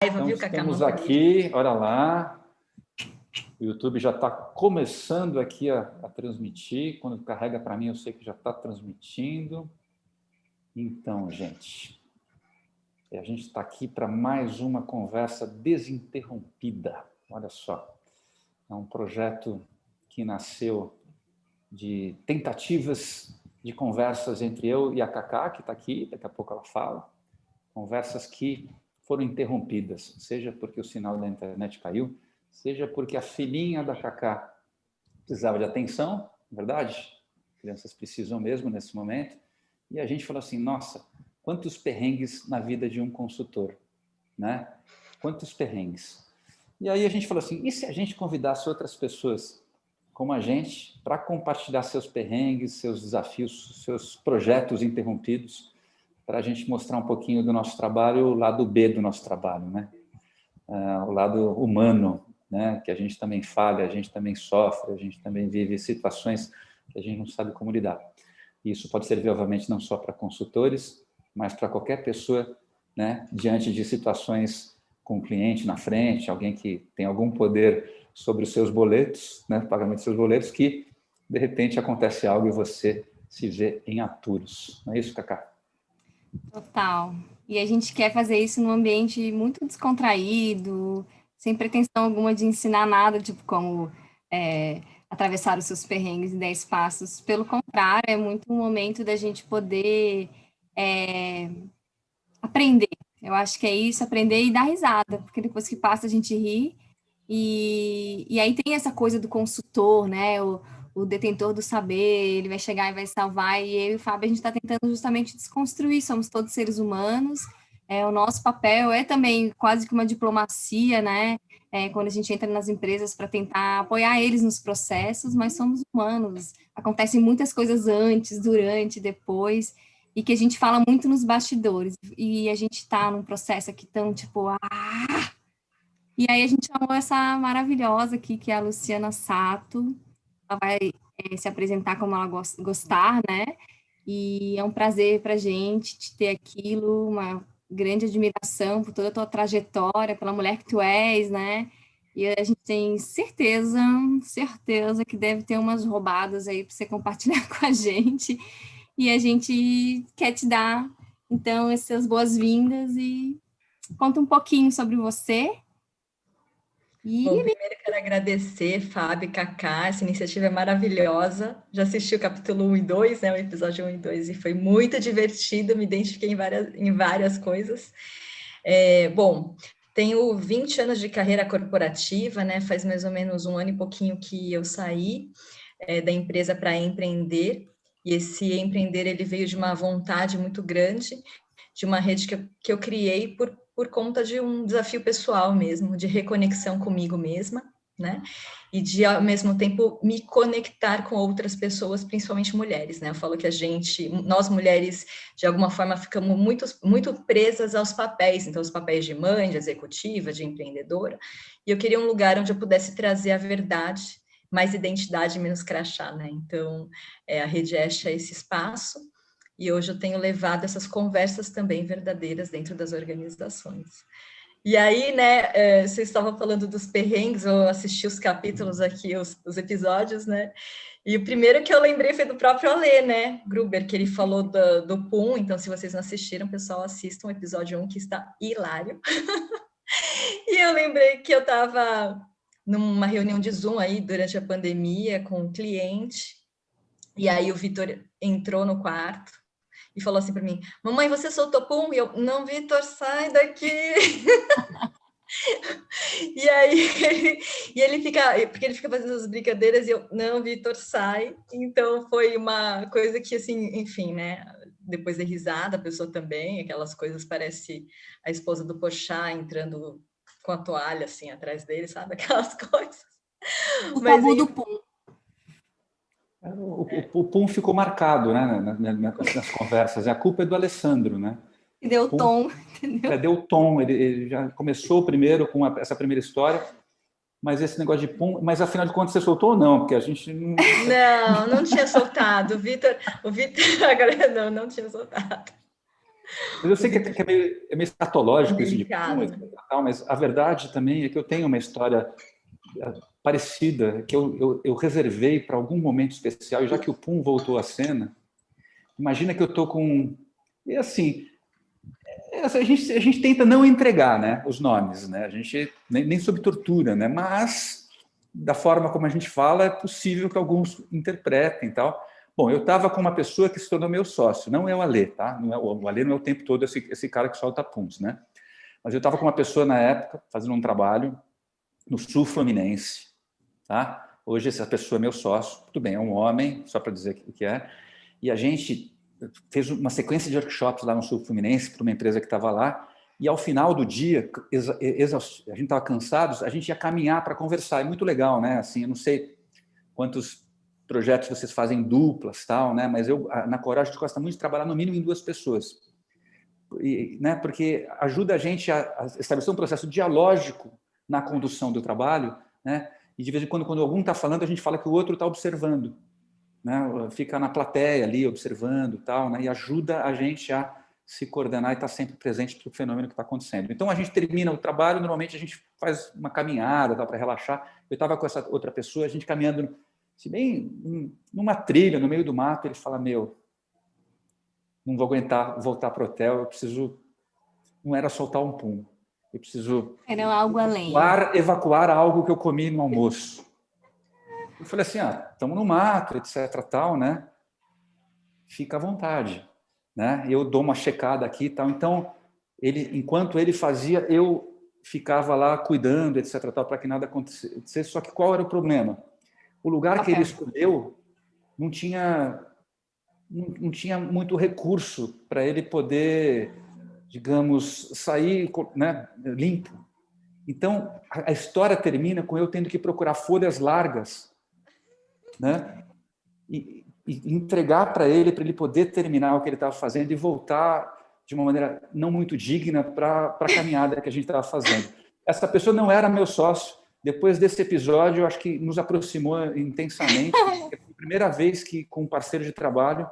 Então, viu, Cacá? estamos aqui, olha lá, o YouTube já está começando aqui a transmitir, quando carrega para mim eu sei que já está transmitindo. Então, gente, a gente está aqui para mais uma conversa desinterrompida, olha só, é um projeto que nasceu de tentativas de conversas entre eu e a Cacá, que está aqui, daqui a pouco ela fala, conversas que foram interrompidas, seja porque o sinal da internet caiu, seja porque a filhinha da Cacá precisava de atenção, verdade? Crianças precisam mesmo nesse momento. E a gente falou assim, nossa, quantos perrengues na vida de um consultor, né? Quantos perrengues. E aí a gente falou assim, e se a gente convidasse outras pessoas como a gente para compartilhar seus perrengues, seus desafios, seus projetos interrompidos, para a gente mostrar um pouquinho do nosso trabalho, o lado B do nosso trabalho, né? O lado humano, né? Que a gente também falha, a gente também sofre, a gente também vive situações que a gente não sabe como lidar. E isso pode servir, obviamente, não só para consultores, mas para qualquer pessoa, né? Diante de situações com o cliente na frente, alguém que tem algum poder sobre os seus boletos, né? Pagamento dos seus boletos, que, de repente, acontece algo e você se vê em apuros. Não é isso, Cacá? Total. E a gente quer fazer isso num ambiente muito descontraído, sem pretensão alguma de ensinar nada, tipo como atravessar os seus perrengues em 10 passos. Pelo contrário, é muito um momento da gente poder aprender. Eu acho que é isso, aprender e dar risada, porque depois que passa a gente ri. E aí tem essa coisa do consultor, né? O detentor do saber, ele vai chegar e vai salvar, e eu e o Fábio, a gente está tentando justamente desconstruir, somos todos seres humanos, o nosso papel é também quase que uma diplomacia, né, quando a gente entra nas empresas para tentar apoiar eles nos processos, mas somos humanos, acontecem muitas coisas antes, durante, depois, e que a gente fala muito nos bastidores, e a gente está num processo aqui tão, tipo, e aí a gente chamou essa maravilhosa aqui, que é a Luciana Sato. Ela vai se apresentar como ela gostar, né? E é um prazer para a gente te ter aquilo, uma grande admiração por toda a tua trajetória, pela mulher que tu és, né? E a gente tem certeza que deve ter umas roubadas aí para você compartilhar com a gente. E a gente quer te dar, então, essas boas-vindas e conta um pouquinho sobre você. Bom, primeiro quero agradecer, Fábio e Cacá, essa iniciativa é maravilhosa. Já assisti o capítulo 1 e 2, né, o episódio 1 e 2, e foi muito divertido, me identifiquei em várias coisas. Bom, tenho 20 anos de carreira corporativa, né, faz mais ou menos um ano e pouquinho que eu saí da empresa para empreender, e esse empreender, ele veio de uma vontade muito grande, de uma rede que eu criei por conta de um desafio pessoal mesmo, de reconexão comigo mesma, né? E de, ao mesmo tempo, me conectar com outras pessoas, principalmente mulheres, né? Eu falo que nós mulheres, de alguma forma, ficamos muito presas aos papéis, então, os papéis de mãe, de executiva, de empreendedora, e eu queria um lugar onde eu pudesse trazer a verdade, mais identidade, menos crachá, né? Então, a Rede Este é esse espaço, e hoje eu tenho levado essas conversas também verdadeiras dentro das organizações. E aí, né, você estava falando dos perrengues, eu assisti os capítulos aqui, os episódios, né, e o primeiro que eu lembrei foi do próprio Alê, né, Gruber, que ele falou do PUM, então se vocês não assistiram, pessoal, assistam o episódio 1, que está hilário. E eu lembrei que eu estava numa reunião de Zoom aí, durante a pandemia, com um cliente, e aí o Vitor entrou no quarto, e falou assim para mim, mamãe, você soltou pum? E eu, não, Vitor, sai daqui. E aí, ele fica, porque ele fica fazendo as brincadeiras, e eu, não, Vitor, sai. Então, foi uma coisa que, assim, enfim, né, depois da risada, a pessoa também, aquelas coisas, parece a esposa do Porchat entrando com a toalha, assim, atrás dele, sabe, aquelas coisas. O tabu do pum. O PUM ficou marcado, né, nas conversas. A culpa é do Alessandro, né? E deu tom, entendeu? Deu tom. Ele já começou primeiro com essa primeira história, mas esse negócio de PUM... Mas, afinal de contas, você soltou ou não? Porque a gente... Não tinha soltado. O Vitor agora não tinha soltado. Mas eu sei que é meio escatológico isso de Delicado. pum, mas a verdade também é que eu tenho uma história parecida, que eu reservei para algum momento especial, e já que o Pum voltou à cena, imagina que eu estou com... E assim, a gente tenta não entregar, né, os nomes, né? A gente nem sob tortura, né? Mas da forma como a gente fala, é possível que alguns interpretem e tal. Bom, eu estava com uma pessoa que se tornou meu sócio, não é o Alê, tá? O Alê não é o tempo todo esse cara que solta puns, né? Mas eu estava com uma pessoa na época fazendo um trabalho no Sul Fluminense, tá? Hoje essa pessoa é meu sócio, tudo bem, é um homem, só para dizer o que é. E a gente fez uma sequência de workshops lá no Sul Fluminense para uma empresa que estava lá. E ao final do dia, a gente estava cansados, a gente ia caminhar para conversar. É muito legal, né? Assim, eu não sei quantos projetos vocês fazem duplas, tal, né? Mas na Coragem a gente gosta muito de trabalhar no mínimo em 2 pessoas, né? Porque ajuda a gente a estabelecer um processo dialógico na condução do trabalho, né? E de vez em quando algum está falando, a gente fala que o outro está observando, né? Fica na plateia ali observando, tal, né? E ajuda a gente a se coordenar e estar sempre presente para o fenômeno que está acontecendo. Então a gente termina o trabalho, normalmente a gente faz uma caminhada para relaxar. Eu estava com essa outra pessoa, a gente caminhando, se bem numa trilha no meio do mato, ele fala: meu, não vou aguentar voltar para o hotel, eu preciso, não era soltar um pum, eu preciso Era algo além. evacuar algo que eu comi no almoço. Eu falei assim: estamos no mato, etc, tal, né? Fica à vontade, né? Eu dou uma checada aqui e tal. Então, enquanto ele fazia, eu ficava lá cuidando, etc, tal, para que nada acontecesse. Só que qual era o problema? O lugar que ele escolheu não tinha muito recurso para ele poder, digamos, sair, né, limpo. Então, a história termina com eu tendo que procurar folhas largas, né, e entregar para ele poder terminar o que ele estava fazendo e voltar de uma maneira não muito digna para a caminhada que a gente estava fazendo. Essa pessoa não era meu sócio. Depois desse episódio, eu acho que nos aproximou intensamente. Foi a primeira vez que, com um parceiro de trabalho,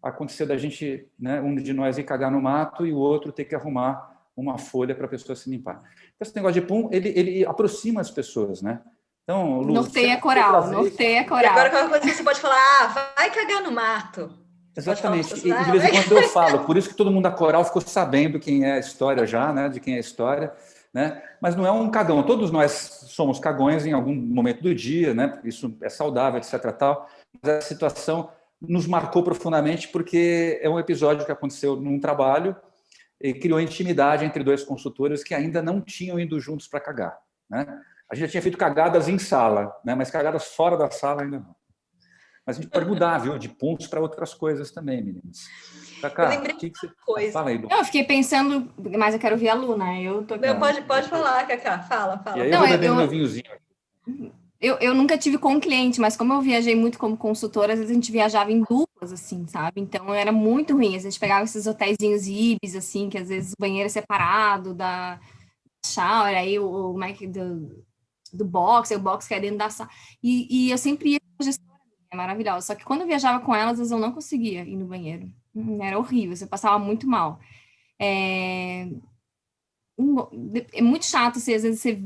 aconteceu da gente, né, um de nós ir cagar no mato e o outro ter que arrumar uma folha para a pessoa se limpar. Esse negócio de pum, ele aproxima as pessoas, né? Então, Lu, norteia coral, norteia coral. E agora qualquer coisa você pode falar: vai cagar no mato. Exatamente. E de vez em quando eu falo, por isso que todo mundo da coral ficou sabendo quem é a história já, né? De quem é a história, né? Mas não é um cagão. Todos nós somos cagões em algum momento do dia, né? Isso é saudável, etc. Tal. Mas a situação nos marcou profundamente porque é um episódio que aconteceu num trabalho e criou intimidade entre 2 consultores que ainda não tinham ido juntos para cagar, né? A gente já tinha feito cagadas em sala, né? Mas cagadas fora da sala ainda não. Mas a gente pode mudar, viu? De pontos para outras coisas também, meninas. Eu lembrei de uma coisa. Fala aí, Lu. Eu fiquei pensando, mas eu quero ouvir a Luna. Eu tô... Não, pode falar, Cacá. Fala. E aí eu vou bebendo meu vinhozinho. Eu nunca tive com cliente, mas como eu viajei muito como consultora, às vezes a gente viajava em duplas, assim, sabe? Então era muito ruim. A gente pegava esses hotéisinhos Ibis, assim, que às vezes o banheiro é separado da shower, aí o Mike do box, aí o box que é dentro da sala. E eu sempre ia com a gestora, é maravilhosa. Só que quando eu viajava com elas, às vezes eu não conseguia ir no banheiro. Era horrível, você passava muito mal. É muito chato, assim, às vezes você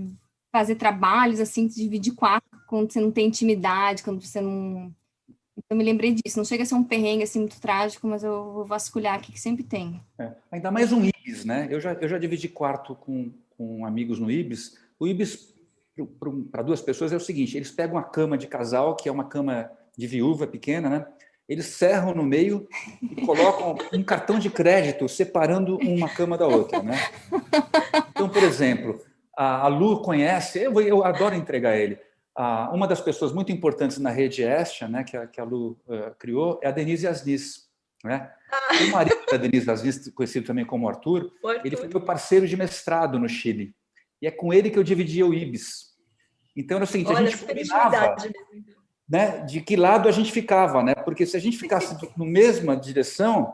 fazer trabalhos, assim, dividir quarto, quando você não tem intimidade, quando você não... Eu me lembrei disso. Não chega a ser um perrengue, assim, muito trágico, mas eu vou vasculhar aqui, que sempre tem. Ainda mais um Ibis, né? Eu já dividi quarto com amigos no Ibis. O Ibis, para 2 pessoas, é o seguinte: eles pegam a cama de casal, que é uma cama de viúva pequena, né? Eles serram no meio e colocam um cartão de crédito separando uma cama da outra, né? Então, por exemplo, a Lu conhece, eu adoro entregar ele. Uma das pessoas muito importantes na rede Estia, né, que a Lu criou, é a Denise Asnis, né? O marido da Denise Asnis, conhecido também como Arthur, ele foi meu parceiro de mestrado no Chile. E é com ele que eu dividia o Ibis. Então era o seguinte: a gente combinava, né, de que lado a gente ficava, né? Porque se a gente ficasse na mesma direção,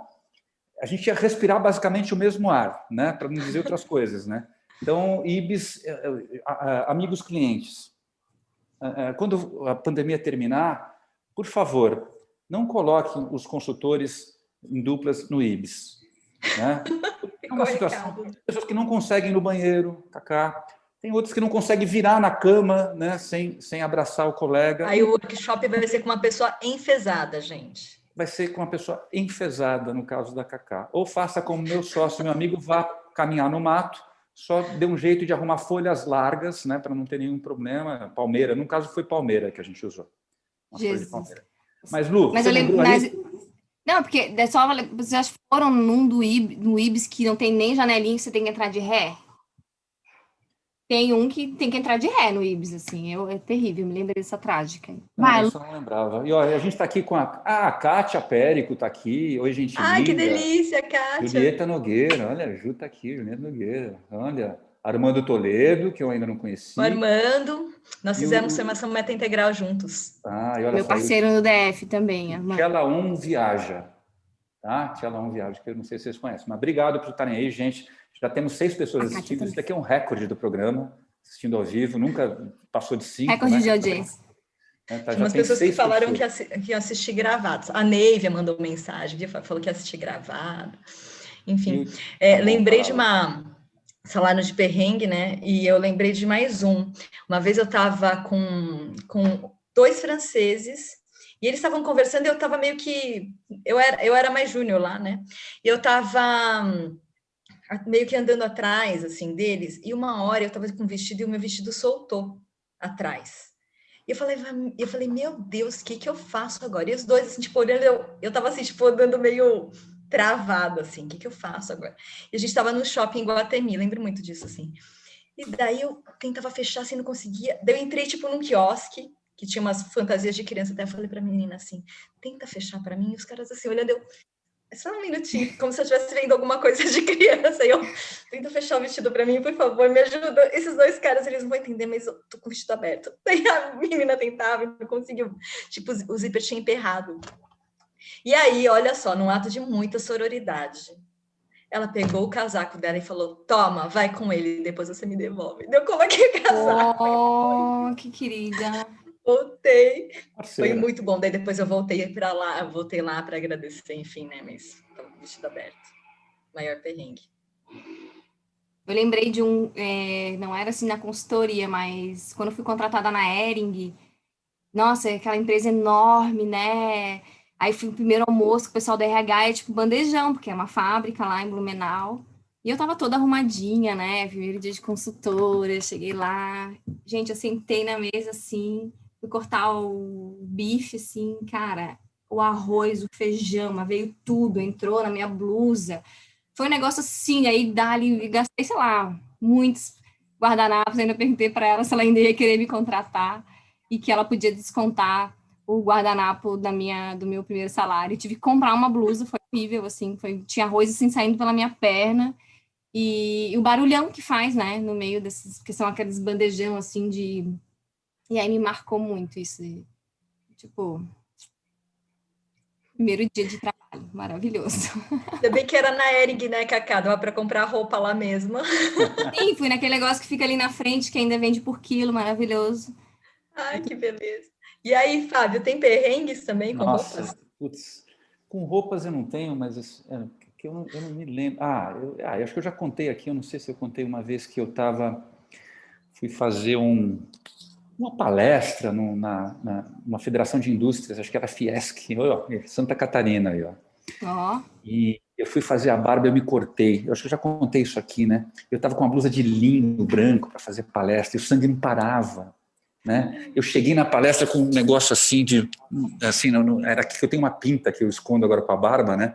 a gente ia respirar basicamente o mesmo ar, né? Para não dizer outras coisas, né? Então, Ibis, amigos clientes, quando a pandemia terminar, por favor, não coloquem os consultores em duplas no Ibis. né? É uma situação, tem pessoas que não conseguem ir no banheiro, Cacá. Tem outras que não conseguem virar na cama, né, sem abraçar o colega. Aí o workshop vai ser com uma pessoa enfesada, gente. Vai ser com uma pessoa enfesada, no caso da Cacá. Ou faça como meu sócio, meu amigo, vá caminhar no mato, só dê um jeito de arrumar folhas largas, né, para não ter nenhum problema. Palmeira, no caso foi palmeira que a gente usou. Uma folha de palmeira. Mas, Lu, mas você lembrou aí? Não, porque vocês já foram no Ibis que não tem nem janelinha que você tem que entrar de ré? Tem um que tem que entrar de ré no Ibis, assim, é terrível, me lembro dessa trágica. Não, isso eu não lembrava. E olha, a gente está aqui com a Kátia Périco, está aqui. Oi, gente linda. Ai, que delícia, Kátia. Julieta Nogueira, olha, a Ju está aqui, Julieta Nogueira. Olha, Armando Toledo, que eu ainda não conheci. O Armando, nós fizemos formação meta integral juntos. Ah, e olha meu só, parceiro no DF também, Armando. Tchela 1 Viaja, tá? Tchela 1 Viaja, que eu não sei se vocês conhecem. Mas obrigado por estarem aí, gente. Já temos 6 pessoas assistindo. Isso daqui é um recorde do programa, assistindo ao vivo. Nunca passou de 5. Recorde, né, de audiência. Tinha umas pessoas que falaram que iam assistir gravados. A Neivia mandou mensagem, falou que ia assistir gravado. Enfim, lembrei de salário de perrengue, né? E eu lembrei de mais um. Uma vez eu estava com 2 franceses e eles estavam conversando e eu estava meio que... Eu era mais júnior lá, né? E eu estava meio que andando atrás, assim, deles, e uma hora eu estava com vestido e o meu vestido soltou atrás. E eu falei, meu Deus, o que eu faço agora? E os dois, assim, tipo, olhando, eu tava assim, tipo, andando meio travado, assim, o que eu faço agora? E a gente tava no shopping em Guatemi, lembro muito disso, assim. E daí eu tentava fechar, assim, não conseguia. Daí eu entrei, tipo, num quiosque, que tinha umas fantasias de criança, até eu falei pra menina, assim, tenta fechar pra mim, e os caras, assim, olhando, só um minutinho, como se eu estivesse vendo alguma coisa de criança. E eu tento fechar o vestido para mim, por favor, me ajuda. Esses 2 caras, eles não vão entender, mas eu tô com o vestido aberto. Daí a menina tentava e não conseguiu. Tipo, o zíper tinha emperrado. E aí, olha só, num ato de muita sororidade, ela pegou o casaco dela e falou, toma, vai com ele, depois você me devolve. Deu como aquele casaco. Oh, que querida. Voltei. Parceira. Foi muito bom. Daí depois eu voltei lá para agradecer, enfim, né? Mas estava com o vestido aberto. Maior perrengue. Eu lembrei de um, não era assim na consultoria, mas quando eu fui contratada na Hering, nossa, aquela empresa enorme, né? Aí fui o primeiro almoço com o pessoal da RH, tipo bandejão, porque é uma fábrica lá em Blumenau. E eu tava toda arrumadinha, né? Primeiro dia de consultora, cheguei lá. Gente, eu sentei na mesa assim, fui cortar o bife, assim, cara, o arroz, o feijão, veio tudo, entrou na minha blusa. Foi um negócio assim, aí dali, gastei, sei lá, muitos guardanapos, ainda perguntei para ela se ela ainda ia querer me contratar e que ela podia descontar o guardanapo do meu primeiro salário. Eu tive que comprar uma blusa, foi horrível, assim, tinha arroz assim saindo pela minha perna. E o barulhão que faz, né, no meio desses, que são aqueles bandejão, assim, E aí me marcou muito isso, tipo, primeiro dia de trabalho, maravilhoso. Ainda bem que era na Hering, né, Cacá? Dava para comprar roupa lá mesmo. Sim, fui naquele negócio que fica ali na frente, que ainda vende por quilo, maravilhoso. Ai, que beleza. E aí, Fábio, tem perrengues também com roupas? Putz, com roupas eu não tenho, mas que eu não me lembro. Eu acho que eu já contei aqui, eu não sei se eu contei uma vez que fui fazer uma palestra numa federação de indústrias, acho que era a Fiesc, Santa Catarina. E eu fui fazer a barba, eu me cortei. Eu acho que eu já contei isso aqui, né? Eu estava com uma blusa de linho branco para fazer palestra e o sangue não parava. Né? Eu cheguei na palestra com um negócio assim era que eu tenho uma pinta que eu escondo agora com a barba, né?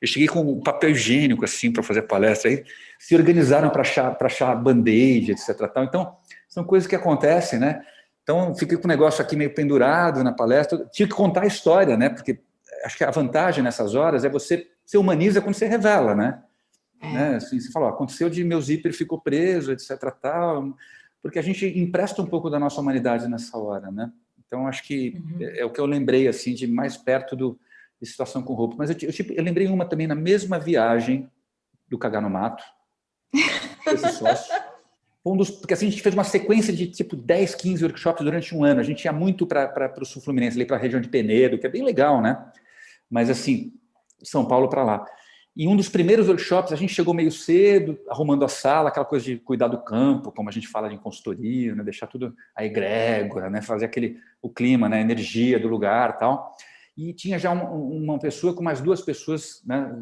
Eu cheguei com um papel higiênico assim para fazer a palestra, aí se organizaram para achar band-aid, etc. Tal. Então são coisas que acontecem, né? Então fiquei com o negócio aqui meio pendurado na palestra, eu tinha que contar a história, né? Porque acho que a vantagem nessas horas é você humaniza quando você revela, né? Né? Assim, você fala, aconteceu de meu zíper ficou preso, etc. Tal. Porque a gente empresta um pouco da nossa humanidade nessa hora, né? Então, acho que é o que eu lembrei, assim, de mais perto de situação com roupa. Mas eu lembrei uma também na mesma viagem do Cagar no Mato, esse sócio. Porque assim, a gente fez uma sequência de, 10, 15 workshops durante um ano. A gente ia muito para o Sul Fluminense, ali para a região de Penedo, que é bem legal, né? Mas, assim, São Paulo para lá. em um dos primeiros workshops, a gente chegou meio cedo, arrumando a sala, aquela coisa de cuidar do campo, como a gente fala em consultoria, né? Deixar tudo a egrégora, né? Fazer o clima, né? A energia do lugar e tal. E tinha já uma pessoa com mais 2 pessoas, né?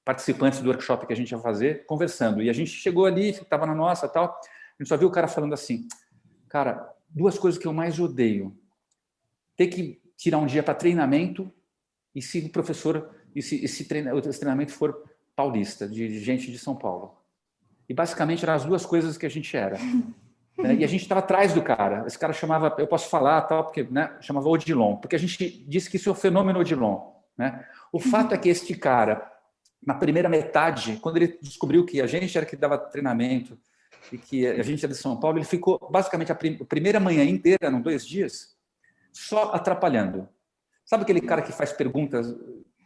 Participantes do workshop que a gente ia fazer, conversando. E a gente chegou ali, estava na nossa tal, a gente só viu o cara falando assim, cara, 2 coisas que eu mais odeio. Ter que tirar um dia para treinamento e se o professor... E se esse treinamento for paulista, de gente de São Paulo. E basicamente eram as 2 coisas que a gente era. Né? E a gente estava atrás do cara. Esse cara chamava, eu posso falar, tal, porque, né, chamava Odilon, porque a gente disse que isso é o fenômeno Odilon. Né? O fato é que este cara, na primeira metade, quando ele descobriu que a gente era que dava treinamento e que a gente era de São Paulo, ele ficou basicamente a primeira manhã inteira, eram 2 dias, só atrapalhando. Sabe aquele cara que faz perguntas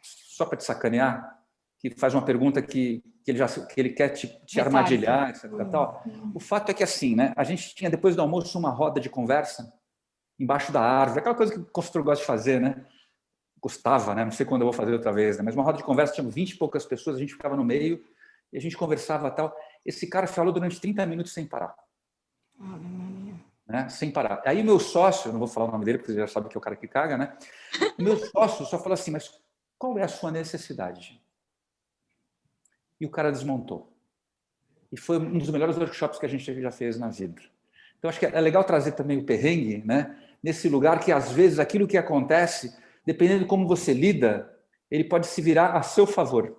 só para te sacanear, que faz uma pergunta que ele quer te armadilhar, etc. Tal. O fato é que assim, né? A gente tinha depois do almoço uma roda de conversa embaixo da árvore, aquela coisa que o construtor gosta de fazer, né? Gostava, né? Não sei quando eu vou fazer outra vez, né? Mas uma roda de conversa, tinha 20 e poucas pessoas, a gente ficava no meio e a gente conversava tal. Esse cara falou durante 30 minutos sem parar. Né? Sem parar. Aí o meu sócio, não vou falar o nome dele porque você já sabe que é o cara que caga, né? O meu sócio só falou assim, mas qual é a sua necessidade? E o cara desmontou. E foi um dos melhores workshops que a gente já fez na vida. Então, acho que é legal trazer também o perrengue, né? Nesse lugar que, às vezes, aquilo que acontece, dependendo de como você lida, ele pode se virar a seu favor.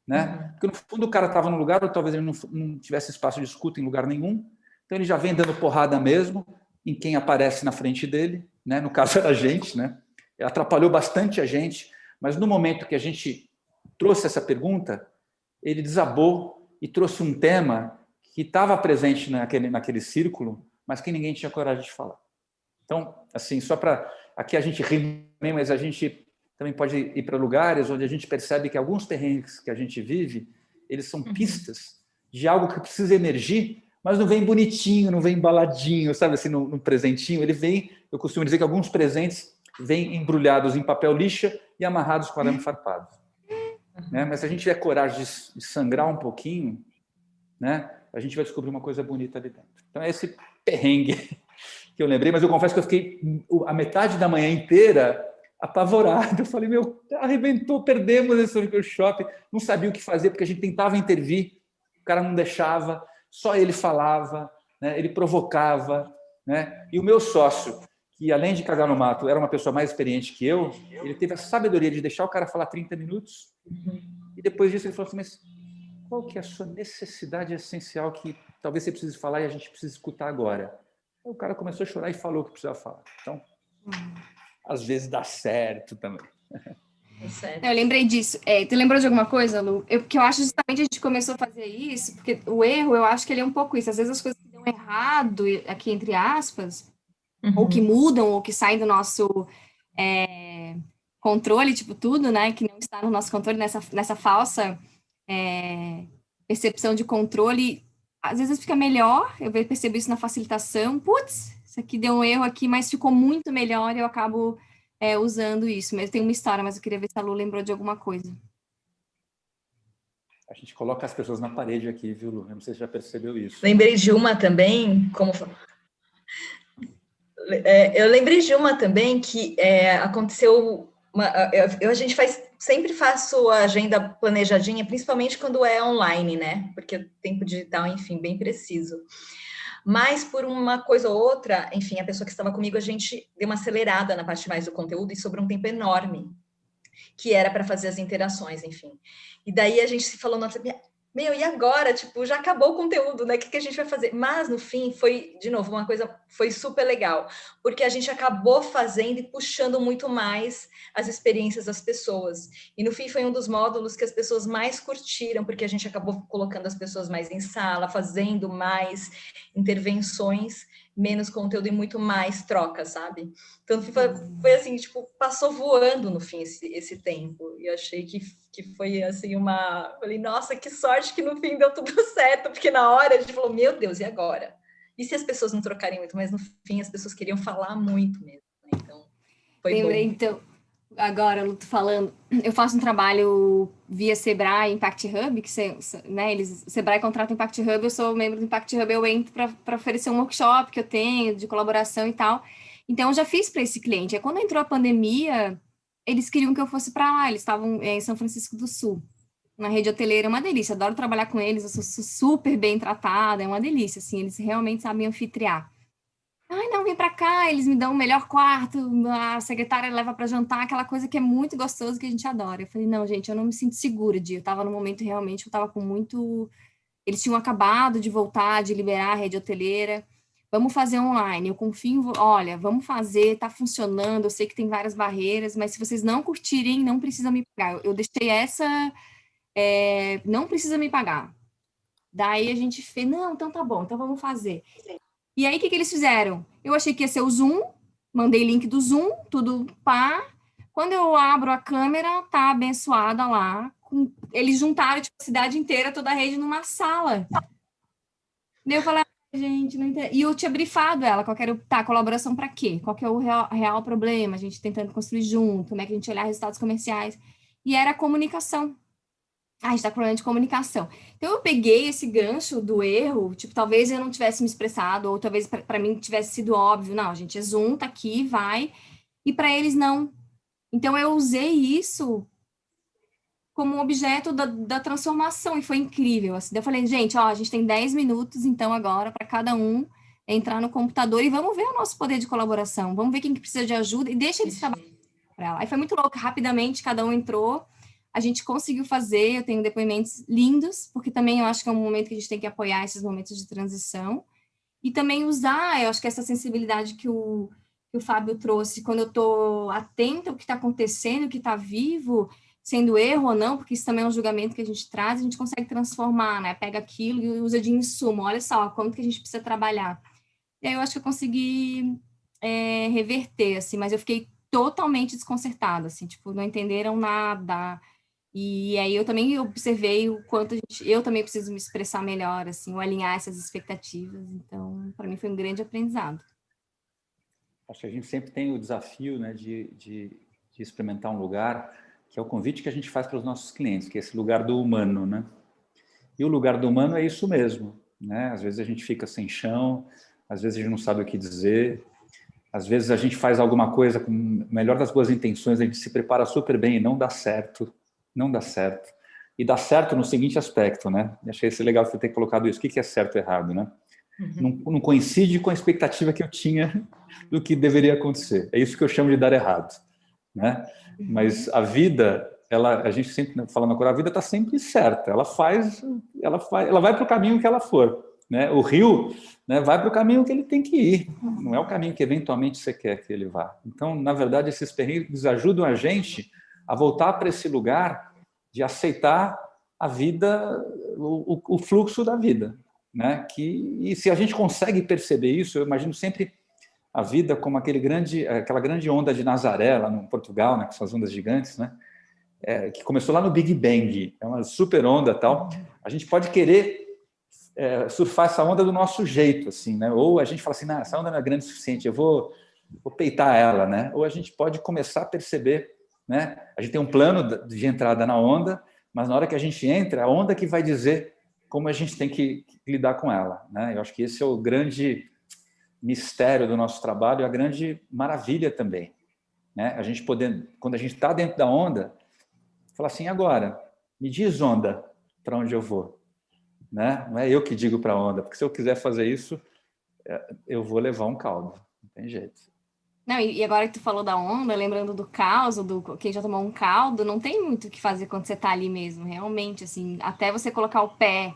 Né? Porque, no fundo, o cara estava num lugar, ou talvez ele não tivesse espaço de escuta em lugar nenhum, então ele já vem dando porrada mesmo em quem aparece na frente dele, né? No caso era a gente, né? Atrapalhou bastante a gente, mas no momento que a gente trouxe essa pergunta, ele desabou e trouxe um tema que estava presente naquele círculo, mas que ninguém tinha coragem de falar. Então, assim, só para... Aqui a gente ri, mas a gente também pode ir para lugares onde a gente percebe que alguns perrengues que a gente vive, eles são pistas de algo que precisa emergir, mas não vem bonitinho, não vem embaladinho, sabe assim, no presentinho. Ele vem, eu costumo dizer que alguns presentes vêm embrulhados em papel lixa e amarrados com arame farpado. Né? Mas se a gente tiver coragem de sangrar um pouquinho, né, a gente vai descobrir uma coisa bonita ali dentro. Então é esse perrengue que eu lembrei, mas eu confesso que eu fiquei a metade da manhã inteira apavorado. Eu falei, meu, arrebentou, perdemos esse workshop, não sabia o que fazer, porque a gente tentava intervir, o cara não deixava, só ele falava, né, ele provocava. Né? E o meu sócio, que além de cagar no mato, era uma pessoa mais experiente que eu, ele teve a sabedoria de deixar o cara falar 30 minutos, e depois disso ele falou assim, mas qual que é a sua necessidade essencial que talvez você precise falar e a gente precisa escutar agora? Aí o cara começou a chorar e falou o que precisava falar. Então, às vezes dá certo também. Eu lembrei disso. Tu lembrou de alguma coisa, Lu? Porque eu acho justamente a gente começou a fazer isso, porque o erro, eu acho que ele é um pouco isso. Às vezes as coisas que dão errado, aqui entre aspas, ou que mudam, ou que saem do nosso controle, tipo tudo, né? Que não está no nosso controle, nessa falsa percepção de controle. Às vezes fica melhor, eu percebo isso na facilitação. Putz, isso aqui deu um erro aqui, mas ficou muito melhor e eu acabo usando isso. Mas tem uma história, mas eu queria ver se a Lu lembrou de alguma coisa. A gente coloca as pessoas na parede aqui, viu, Lu? Não sei se você já percebeu isso. Lembrei de uma também, eu lembrei de uma também que aconteceu... a gente sempre faço a agenda planejadinha, principalmente quando é online, né? Porque o tempo digital, enfim, bem preciso. Mas por uma coisa ou outra, enfim, a pessoa que estava comigo, a gente deu uma acelerada na parte mais do conteúdo e sobrou um tempo enorme, que era para fazer as interações, enfim. E daí a gente se falou, nossa, meu, e agora? Tipo, já acabou o conteúdo, né? O que a gente vai fazer? Mas, no fim, foi, de novo, uma coisa, foi super legal, porque a gente acabou fazendo e puxando muito mais as experiências das pessoas. E, no fim, foi um dos módulos que as pessoas mais curtiram, porque a gente acabou colocando as pessoas mais em sala, fazendo mais intervenções, menos conteúdo e muito mais troca, sabe? Então, foi assim, tipo, passou voando, no fim, esse tempo. E eu achei que foi, assim, Falei, nossa, que sorte que no fim deu tudo certo, porque na hora a gente falou, meu Deus, e agora? E se as pessoas não trocarem muito? Mas no fim as pessoas queriam falar muito mesmo, né? Então, foi Lembrei, bom. então, Agora, eu tô falando, eu faço um trabalho via Sebrae Impact Hub, que né, o Sebrae contrata o Impact Hub, eu sou membro do Impact Hub, eu entro para oferecer um workshop que eu tenho de colaboração e tal. Então, eu já fiz para esse cliente. Aí, quando entrou a pandemia, eles queriam que eu fosse para lá, eles estavam em São Francisco do Sul, na rede hoteleira, é uma delícia, adoro trabalhar com eles, eu sou super bem tratada, é uma delícia, assim, eles realmente sabem anfitriar. Ai, não, vem pra cá, eles me dão o melhor quarto, a secretária leva pra jantar, aquela coisa que é muito gostoso, que a gente adora. Eu falei, não, gente, eu não me sinto segura eu tava no momento realmente, eu tava com muito... Eles tinham acabado de voltar, de liberar a rede hoteleira, vamos fazer online, eu confio olha, vamos fazer, tá funcionando, eu sei que tem várias barreiras, mas se vocês não curtirem, não precisa me pagar. Eu deixei essa, não precisa me pagar. Daí a gente fez, não, então tá bom, então vamos fazer. E aí, o que eles fizeram? Eu achei que ia ser o Zoom, mandei link do Zoom, tudo pá. Quando eu abro a câmera, tá abençoada lá. Eles juntaram, tipo, a cidade inteira, toda a rede numa sala. Daí eu falei, gente, não entendo. E eu tinha brifado ela, qual que era colaboração para quê? Qual que é o real problema? A gente tentando construir junto, como é que a gente olhar resultados comerciais. E era a comunicação. A gente tá com problema de comunicação. Então, eu peguei esse gancho do erro, tipo, talvez eu não tivesse me expressado, ou talvez para mim tivesse sido óbvio. Não, gente, é Zoom, tá aqui, vai. E para eles, não. Então, eu usei isso como um objeto da transformação, e foi incrível. Assim. Eu falei, gente, ó, a gente tem 10 minutos, então, agora, para cada um entrar no computador e vamos ver o nosso poder de colaboração. Vamos ver quem que precisa de ajuda e deixa eles trabalharem para ela. Aí foi muito louco, rapidamente, cada um entrou. A gente conseguiu fazer, eu tenho depoimentos lindos, porque também eu acho que é um momento que a gente tem que apoiar esses momentos de transição. E também usar, eu acho que essa sensibilidade que o Fábio trouxe, quando eu estou atenta ao que está acontecendo, o que está vivo, sendo erro ou não, porque isso também é um julgamento que a gente traz, a gente consegue transformar, né? Pega aquilo e usa de insumo. Olha só, quanto que a gente precisa trabalhar. E aí eu acho que eu consegui reverter, assim, mas eu fiquei totalmente desconcertada, assim, tipo, não entenderam nada. E aí eu também observei o quanto eu também preciso me expressar melhor, assim, ou alinhar essas expectativas. Então, para mim foi um grande aprendizado. Acho que a gente sempre tem o desafio, né, de experimentar um lugar, que é o convite que a gente faz para os nossos clientes, que é esse lugar do humano, né? E o lugar do humano é isso mesmo, né? Às vezes a gente fica sem chão, às vezes a gente não sabe o que dizer, às vezes a gente faz alguma coisa com o melhor das boas intenções, a gente se prepara super bem e não dá certo, não dá certo. E dá certo no seguinte aspecto, né? Achei isso legal você ter colocado isso. O que é certo e errado, né? Não coincide com a expectativa que eu tinha do que deveria acontecer. É isso que eu chamo de dar errado, né? Mas a vida, a gente sempre fala na Cora, a vida está sempre certa. Ela vai para o caminho que ela for, né? O rio, né, vai para o caminho que ele tem que ir. Não é o caminho que eventualmente você quer que ele vá. Então, na verdade, esses perrengues ajudam a gente a voltar para esse lugar de aceitar a vida, o fluxo da vida, né? E se a gente consegue perceber isso, eu imagino sempre a vida como aquela grande onda de Nazaré, lá no Portugal, né? Que são as ondas gigantes, né? Que começou lá no Big Bang, é uma super onda tal. A gente pode querer surfar essa onda do nosso jeito, assim, né? Ou a gente fala assim, essa onda não é grande o suficiente, eu vou peitar ela, né? Ou a gente pode começar a perceber, né? A gente tem um plano de entrada na onda, mas na hora que a gente entra, a onda que vai dizer como a gente tem que lidar com ela, né? Eu acho que esse é o grande mistério do nosso trabalho, e a grande maravilha também, né? A gente poder, quando a gente está dentro da onda, falar assim, agora, me diz onda, para onde eu vou, né? Não é eu que digo para a onda, porque se eu quiser fazer isso, eu vou levar um caldo, não tem jeito. Não, e agora que tu falou da onda, lembrando do caos, do quem já tomou um caldo, não tem muito o que fazer quando você tá ali mesmo, realmente, assim, até você colocar o pé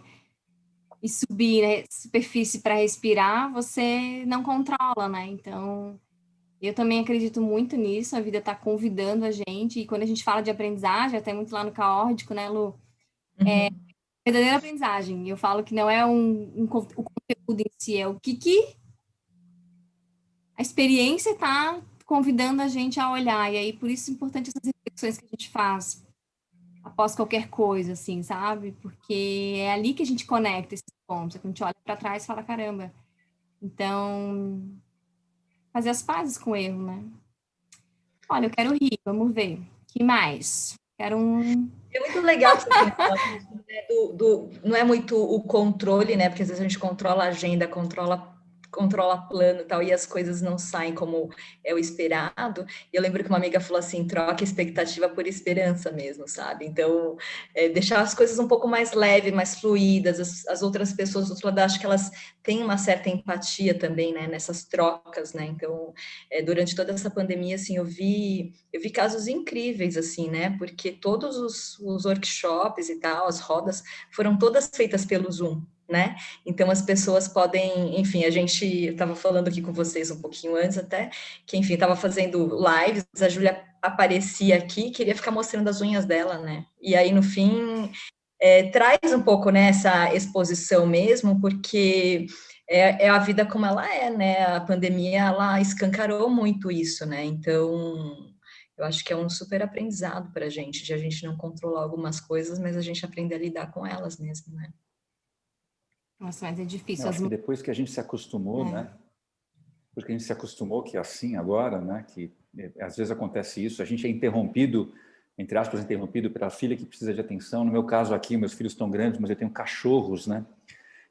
e subir, né, superfície para respirar, você não controla, né? Então, eu também acredito muito nisso, a vida tá convidando a gente, e quando a gente fala de aprendizagem, até muito lá no caórdico, né, Lu? É verdadeira aprendizagem. Eu falo que não é o conteúdo em si, é o que a experiência está convidando a gente a olhar, e aí por isso é importante essas reflexões que a gente faz após qualquer coisa, assim, sabe? Porque é ali que a gente conecta esses pontos, é quando a gente olha para trás e fala, caramba. Então, fazer as pazes com o erro, né? Olha, eu quero rir, vamos ver. Que mais? Quero um... É muito legal que você tem falado isso, né, não é muito o controle, né? Porque às vezes a gente controla a agenda, controla plano e tal, e as coisas não saem como é o esperado. E eu lembro que uma amiga falou assim, troca expectativa por esperança mesmo, sabe? Então, deixar as coisas um pouco mais leves, mais fluídas, as outras pessoas do outro lado, acho que elas têm uma certa empatia também, né, nessas trocas, né? Então, durante toda essa pandemia, assim, eu vi casos incríveis, assim, né? Porque todos os workshops e tal, as rodas, foram todas feitas pelo Zoom, né? Então, as pessoas podem, enfim, eu estava falando aqui com vocês um pouquinho antes até, que, enfim, estava fazendo lives, a Júlia aparecia aqui, queria ficar mostrando as unhas dela, né? E aí, no fim, traz um pouco, né, essa exposição mesmo, porque é a vida como ela é, né? A pandemia, ela escancarou muito isso, né? Então, eu acho que é um super aprendizado para de a gente não controlar algumas coisas, mas a gente aprender a lidar com elas mesmo, né? Nossa, mas é difícil. Eu acho que depois que a gente se acostumou, né? Porque a gente se acostumou que é assim agora, né? Que às vezes acontece isso, a gente é interrompido, entre aspas, interrompido pela filha que precisa de atenção. No meu caso aqui, meus filhos estão grandes, mas eu tenho cachorros, né?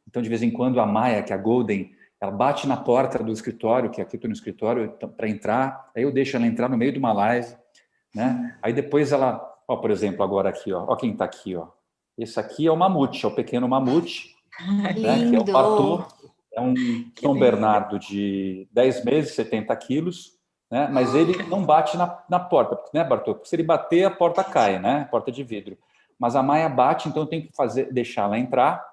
Então, de vez em quando, a Maia, que é a Golden, ela bate na porta do escritório, que aqui eu estou no escritório, para entrar, aí eu deixo ela entrar no meio de uma live, né? Aí depois ela, ó, por exemplo, agora aqui, ó quem está aqui, ó. Esse aqui é o mamute, é o pequeno mamute, né? Que é o Bartô, é um São Bernardo de 10 meses, 70 quilos, né? Mas ele não bate na porta, né, Bartô? Porque se ele bater, a porta cai, né? A porta de vidro. Mas a Maia bate, então eu tenho que deixar ela entrar,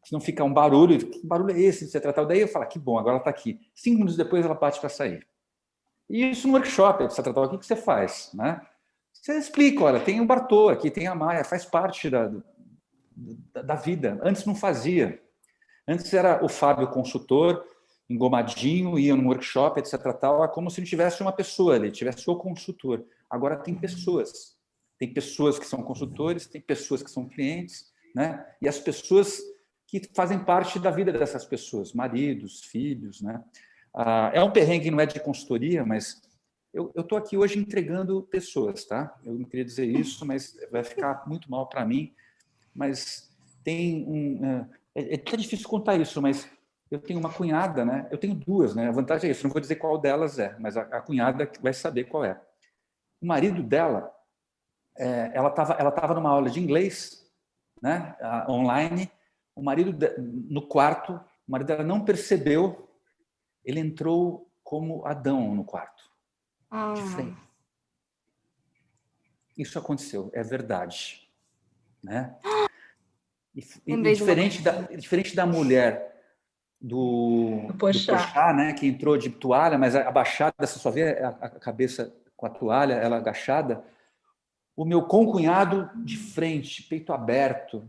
senão fica um barulho. Que barulho é esse? Você tratar. Daí eu falo, que bom, agora ela está aqui. 5 minutos depois ela bate para sair. E isso no workshop, você tratar, o que você faz, né? Você explica, olha, tem o Bartô aqui, tem a Maia, faz parte da vida. Antes não fazia. Antes era o Fábio consultor, engomadinho, ia no workshop, etc. Tal, como se não tivesse uma pessoa ali, tivesse o consultor. Agora tem pessoas. Tem pessoas que são consultores, tem pessoas que são clientes, né? E as pessoas que fazem parte da vida dessas pessoas, maridos, filhos, né? É um perrengue que não é de consultoria, mas eu estou aqui hoje entregando pessoas, tá? Eu não queria dizer isso, mas vai ficar muito mal para mim. Mas tem é difícil contar isso, mas eu tenho uma cunhada, né? Eu tenho duas, né? A vantagem é isso, não vou dizer qual delas é, mas a cunhada vai saber qual é. O marido dela, ela tava numa aula de inglês, né? Online. O marido no quarto, o marido dela não percebeu, ele entrou como Adão no quarto, de frente. Isso aconteceu, é verdade, né? E diferente da mulher do Pochá, né, que entrou de toalha, mas abaixada, você só vê a cabeça com a toalha, ela agachada. O meu concunhado de frente, peito aberto,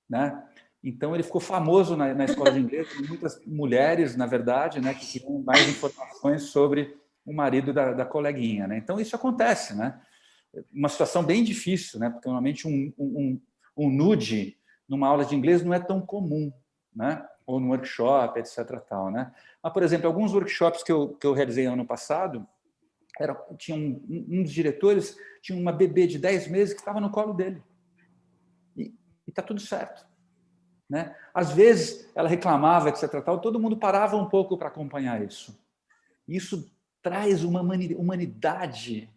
né? Então ele ficou famoso na escola de inglês, com muitas mulheres, na verdade, né, que queriam mais informações sobre o marido da coleguinha, né? Então isso acontece, né? Uma situação bem difícil, né? Porque normalmente um nude numa aula de inglês não é tão comum, né? Ou no workshop, etc. Tal, né? Mas, por exemplo, alguns workshops que eu realizei ano passado, tinha um dos diretores tinha uma bebê de 10 meses que estava no colo dele. E está tudo certo, né? Às vezes, ela reclamava, etc. Tal, todo mundo parava um pouco para acompanhar isso. Isso traz uma humanidade,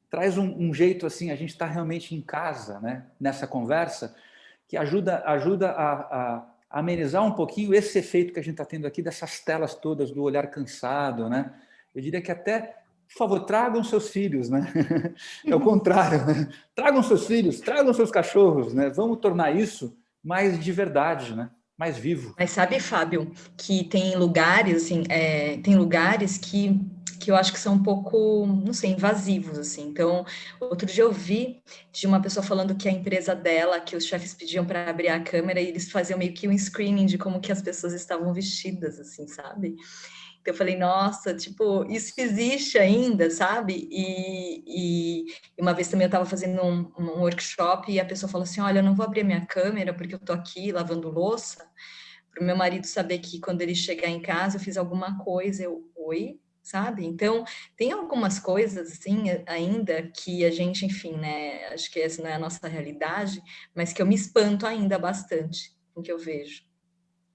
traz um jeito assim, a gente está realmente em casa, né? Nessa conversa, que ajuda a amenizar um pouquinho esse efeito que a gente está tendo aqui dessas telas todas, do olhar cansado, né? Eu diria que até, por favor, tragam seus filhos, né? É o contrário, né? Tragam seus filhos, tragam seus cachorros, né? Vamos tornar isso mais de verdade, né? Mais vivo. Mas sabe, Fábio, que tem lugares, assim, tem lugares que eu acho que são um pouco, não sei, invasivos, assim. Então, outro dia eu vi de uma pessoa falando que a empresa dela, que os chefes pediam para abrir a câmera e eles faziam meio que um screening de como que as pessoas estavam vestidas, assim, sabe? Então eu falei, nossa, tipo, isso existe ainda, sabe? E uma vez também eu estava fazendo um workshop e a pessoa falou assim, olha, eu não vou abrir a minha câmera porque eu tô aqui lavando louça, para o meu marido saber que quando ele chegar em casa eu fiz alguma coisa. Oi? sabe? Então, tem algumas coisas, assim, ainda que a gente, enfim, né, acho que essa não é a nossa realidade, mas que eu me espanto ainda bastante com o que eu vejo,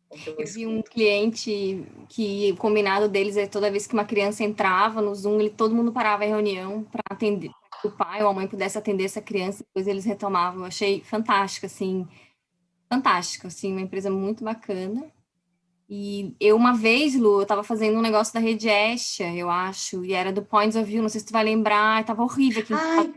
com o que eu Eu vi um escuto. cliente que o combinado deles é toda vez que uma criança entrava no Zoom, todo mundo parava a reunião para atender, para que o pai ou a mãe pudesse atender essa criança, depois eles retomavam. Eu achei fantástico, assim, uma empresa muito bacana. E eu, uma vez, Lu, eu tava fazendo um negócio da Rede Estia, eu acho, e era do Points of View, não sei se tu vai lembrar, tava horrível aqui em casa.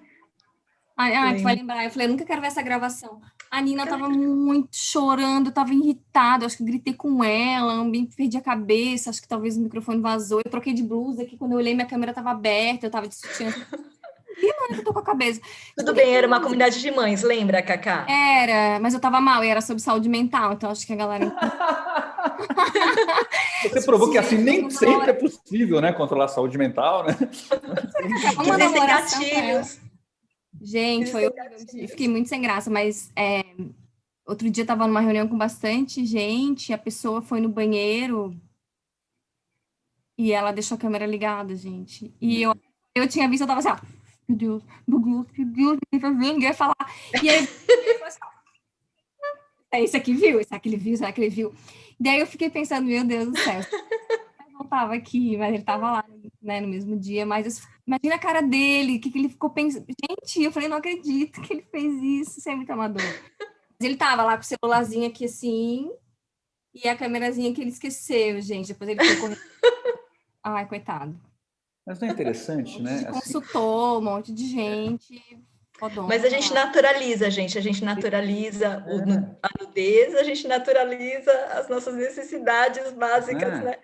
Ai, Tu vai lembrar. Eu falei, eu nunca quero ver essa gravação. A Nina tava muito chorando, tava irritada, acho que eu gritei com ela, perdi a cabeça, acho que talvez o microfone vazou. Eu troquei de blusa, que quando eu olhei minha câmera tava aberta, eu tava de sutiã. E mano, que eu tô com a cabeça. tudo bem, era uma comunidade de mães, lembra, Cacá? Era, mas eu tava mal e era sobre saúde mental, então acho que a galera entendeu. Você provou que assim nem Vamos sempre é possível, né? Controlar a saúde mental, né? mandar uma Existem oração pra ela. gatilhos. Gente, foi horrível. Eu fiquei muito sem graça, mas outro dia eu tava numa reunião com bastante gente, a pessoa foi no banheiro e ela deixou a câmera ligada, gente. E eu tinha visto, eu tava assim, ó, meu Deus, ninguém vai falar. E aí ele falou assim, esse aqui viu, esse aqui ele viu, será que ele viu? Daí eu fiquei pensando, meu Deus do céu, ele não tava aqui, mas ele tava lá, né, no mesmo dia, mas imagina a cara dele, o que ele ficou pensando. Gente, eu falei, não acredito que ele fez isso, isso é muito amador. Mas ele tava lá com o celularzinho aqui assim, e a câmerazinha que ele esqueceu, gente, depois ele foi correndo. Ai, coitado. Mas não é interessante, Um monte né? de Assim, consultor, um monte de gente, fodona. Mas a gente naturaliza, gente. A gente naturaliza a nudez, a gente naturaliza as nossas necessidades básicas, né?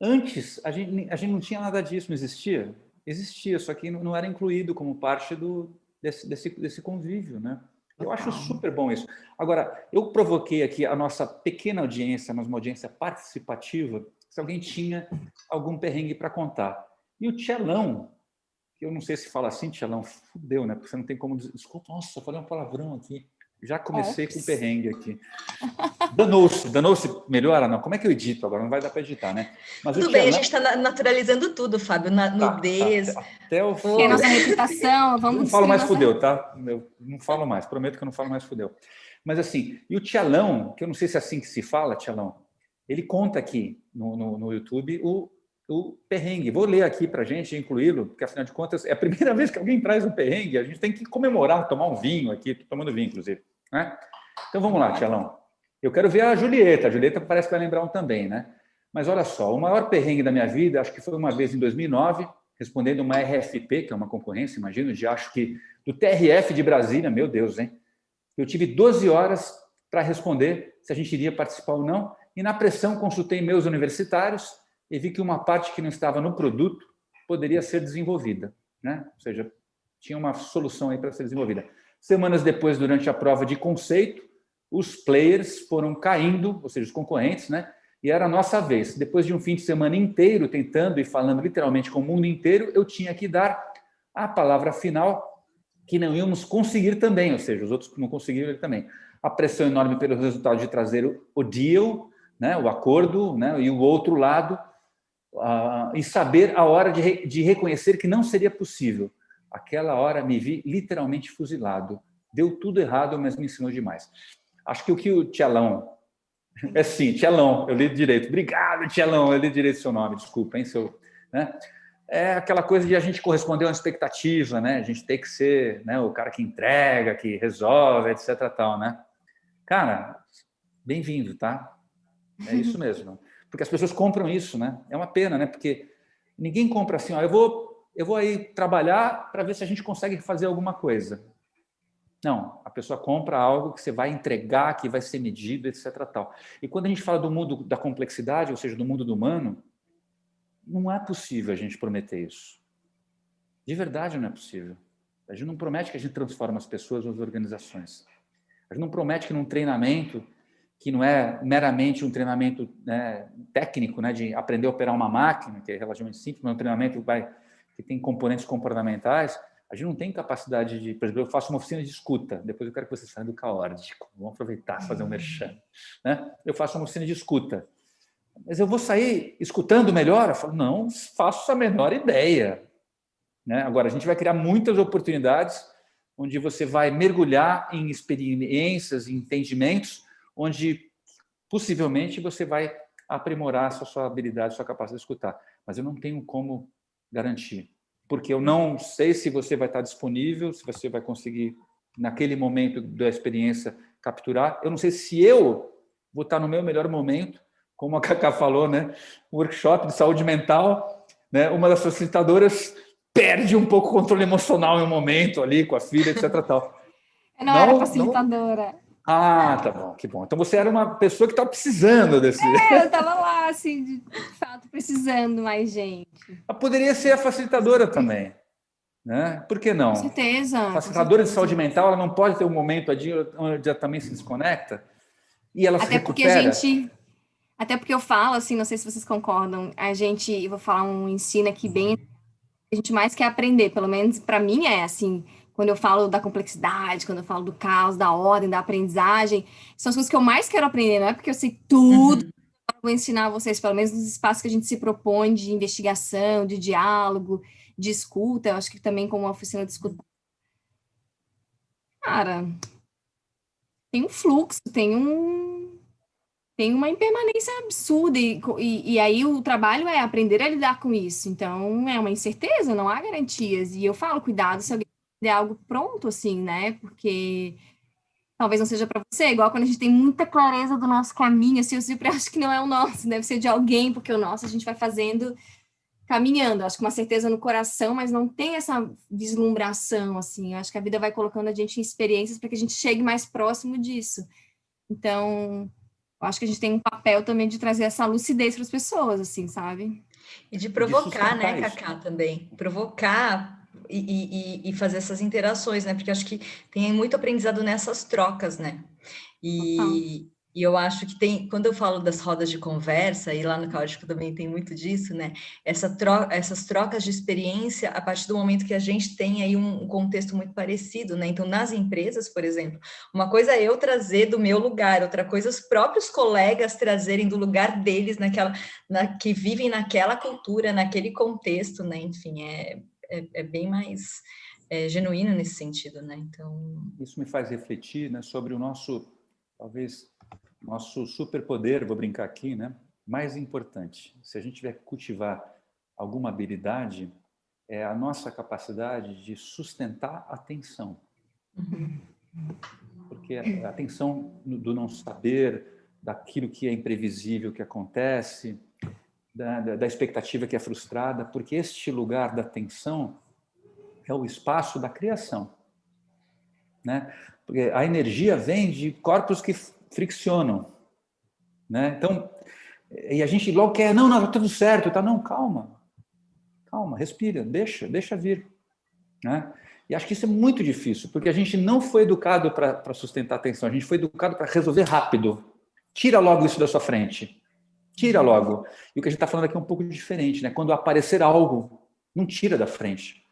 Antes, a gente não tinha nada disso, não existia? Existia, só que não era incluído como parte desse convívio, né? Eu acho super bom isso. Agora, eu provoquei aqui a nossa pequena audiência, mas uma audiência participativa, se alguém tinha algum perrengue para contar. E o Tchelão, que eu não sei se fala assim, Tchelão, fudeu, né? Porque você não tem como... Desculpa, nossa, eu falei um palavrão aqui. Já comecei com perrengue aqui. Danou-se, melhora? Não, como é que eu edito agora? Não vai dar para editar, né? Mas Tudo bem, a gente está naturalizando tudo, Fábio. Nudez. Até o Que é a nossa reputação, vamos eu não falo destruir mais nossa fudeu, tá? Eu não falo mais, prometo que eu não falo mais fudeu. Mas assim, e o Tchelão, que eu não sei se é assim que se fala, Tchelão, ele conta aqui no YouTube o perrengue. Vou ler aqui para a gente, incluí-lo, porque afinal de contas é a primeira vez que alguém traz um perrengue, a gente tem que comemorar, tomar um vinho aqui, estou tomando vinho, inclusive. Né? Então vamos lá, Tchelão. Eu quero ver a Julieta parece que vai lembrar um também, né? Mas olha só, o maior perrengue da minha vida, acho que foi uma vez em 2009, respondendo uma RFP, que é uma concorrência, imagino, acho que do TRF de Brasília, meu Deus, hein? Eu tive 12 horas para responder se a gente iria participar ou não, e na pressão consultei meus universitários e vi que uma parte que não estava no produto poderia ser desenvolvida, né? Ou seja, tinha uma solução aí para ser desenvolvida. Semanas depois, durante a prova de conceito, os players foram caindo, ou seja, os concorrentes, né? E era a nossa vez. Depois de um fim de semana inteiro tentando e falando literalmente com o mundo inteiro, eu tinha que dar a palavra final que não íamos conseguir também, ou seja, os outros não conseguiram ele também. A pressão enorme pelo resultado de trazer o deal, né, o acordo, né, e o outro lado, e saber a hora de reconhecer que não seria possível. Aquela hora me vi literalmente fuzilado. Deu tudo errado, mas me ensinou demais. Acho que o que o Tchelão... É sim, Tchelão, eu li direito. Obrigado, Tchelão, eu li direito seu nome, desculpa, hein, né? É aquela coisa de a gente corresponder a uma expectativa, né? A gente tem que ser, né, o cara que entrega, que resolve, etc. Tal, né? Cara, bem-vindo, tá? É isso mesmo. Porque as pessoas compram isso, né? É uma pena, né? Porque ninguém compra assim, ó, eu vou aí trabalhar para ver se a gente consegue fazer alguma coisa. Não, a pessoa compra algo que você vai entregar, que vai ser medido, etc. Tal. E quando a gente fala do mundo da complexidade, ou seja, do mundo do humano, não é possível a gente prometer isso. De verdade não é possível. A gente não promete que a gente transforma as pessoas ou as organizações. A gente não promete que num treinamento, que não é meramente um treinamento, né, técnico, né, de aprender a operar uma máquina, que é relativamente simples, mas um treinamento que tem componentes comportamentais. A gente não tem capacidade de... Por exemplo, eu faço uma oficina de escuta. Depois eu quero que vocês saiam do caótico. Vamos aproveitar e fazer um merchan. Né? Eu faço uma oficina de escuta. Mas eu vou sair escutando melhor? Eu falo, não faço a menor ideia. Né? Agora, a gente vai criar muitas oportunidades onde você vai mergulhar em experiências, em entendimentos, onde possivelmente você vai aprimorar a sua habilidade, a sua capacidade de escutar. Mas eu não tenho como garantir, porque eu não sei se você vai estar disponível, se você vai conseguir, naquele momento da experiência, capturar. Eu não sei se eu vou estar no meu melhor momento, como a Cacá falou, né? Um workshop de saúde mental, né? Uma das facilitadoras perde um pouco o controle emocional em um momento ali com a filha, etc. Tal. Eu não era facilitadora. Ah, tá bom, que bom. Então você era uma pessoa que estava precisando desse. Eu estava lá, assim, de fato, precisando mais gente. Ela poderia ser a facilitadora também, né? Por que não? Com certeza. A facilitadora de saúde mental, ela não pode ter um momento onde ela também se desconecta e ela se recupera. Até porque eu falo, assim, não sei se vocês concordam, eu vou falar um ensino aqui bem, a gente mais quer aprender, pelo menos para mim é assim, quando eu falo da complexidade, quando eu falo do caos, da ordem, da aprendizagem, são as coisas que eu mais quero aprender, não é porque eu sei tudo, eu vou ensinar vocês, pelo menos nos espaços que a gente se propõe de investigação, de diálogo, de escuta, eu acho que também como uma oficina de escuta. Cara, tem um fluxo, tem uma impermanência absurda, e aí o trabalho é aprender a lidar com isso. Então, é uma incerteza, não há garantias. E eu falo, cuidado se alguém der algo pronto, assim, né? Porque talvez não seja para você, igual quando a gente tem muita clareza do nosso caminho, assim, eu sempre acho que não é o nosso, deve ser de alguém, porque o nosso a gente vai fazendo, caminhando. Acho que uma certeza no coração, mas não tem essa vislumbração, assim. Eu acho que a vida vai colocando a gente em experiências para que a gente chegue mais próximo disso. Então, eu acho que a gente tem um papel também de trazer essa lucidez para as pessoas, assim, sabe? E de provocar, né, Cacá, também. Provocar e fazer essas interações, né? Porque acho que tem muito aprendizado nessas trocas, né? E eu acho que tem, quando eu falo das rodas de conversa, e lá no Cáustico também tem muito disso, né? Essas trocas de experiência a partir do momento que a gente tem aí um contexto muito parecido, né? Então, nas empresas, por exemplo, uma coisa é eu trazer do meu lugar, outra coisa os próprios colegas trazerem do lugar deles, que vivem naquela cultura, naquele contexto, né? Enfim, é bem mais genuíno nesse sentido, né? Então... Isso me faz refletir, né, sobre o nosso, talvez, nosso superpoder, vou brincar aqui, né? Mais importante. Se a gente tiver que cultivar alguma habilidade, é a nossa capacidade de sustentar a atenção. Porque a atenção do não saber, daquilo que é imprevisível que acontece, da expectativa que é frustrada, porque este lugar da atenção é o espaço da criação, né? Porque a energia vem de corpos que friccionam, né? Então, e a gente logo quer, não, tá tudo certo, tá? Não, calma, respira, deixa vir, né? E acho que isso é muito difícil, porque a gente não foi educado para sustentar a atenção, a gente foi educado para resolver rápido. Tira logo isso da sua frente, tira logo. E o que a gente está falando aqui é um pouco diferente, né? Quando aparecer algo, não tira da frente,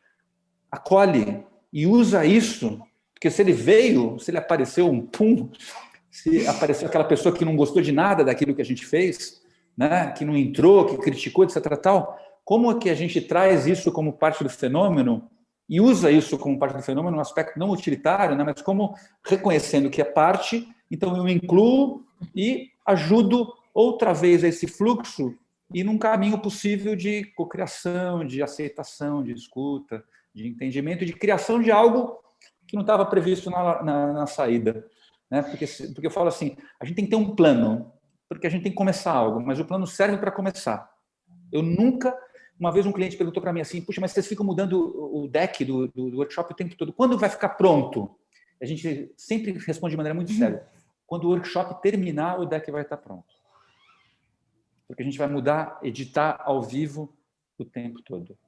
acolhe e usa isso, porque se ele apareceu um pum, se apareceu aquela pessoa que não gostou de nada daquilo que a gente fez, né? Que não entrou, que criticou, etc. Tal, como é que a gente traz isso como parte do fenômeno e usa isso como parte do fenômeno, um aspecto não utilitário, né? Mas como reconhecendo que é parte, então eu incluo e ajudo outra vez a esse fluxo e num caminho possível de cocriação, de aceitação, de escuta, de entendimento, de criação de algo que não estava previsto na saída, né? Porque eu falo assim, a gente tem que ter um plano, porque a gente tem que começar algo, mas o plano serve para começar. Eu nunca... Uma vez um cliente perguntou para mim assim, puxa, mas vocês ficam mudando o deck do workshop o tempo todo. Quando vai ficar pronto? A gente sempre responde de maneira muito séria. Quando o workshop terminar, o deck vai estar pronto. Porque a gente vai mudar, editar ao vivo o tempo todo.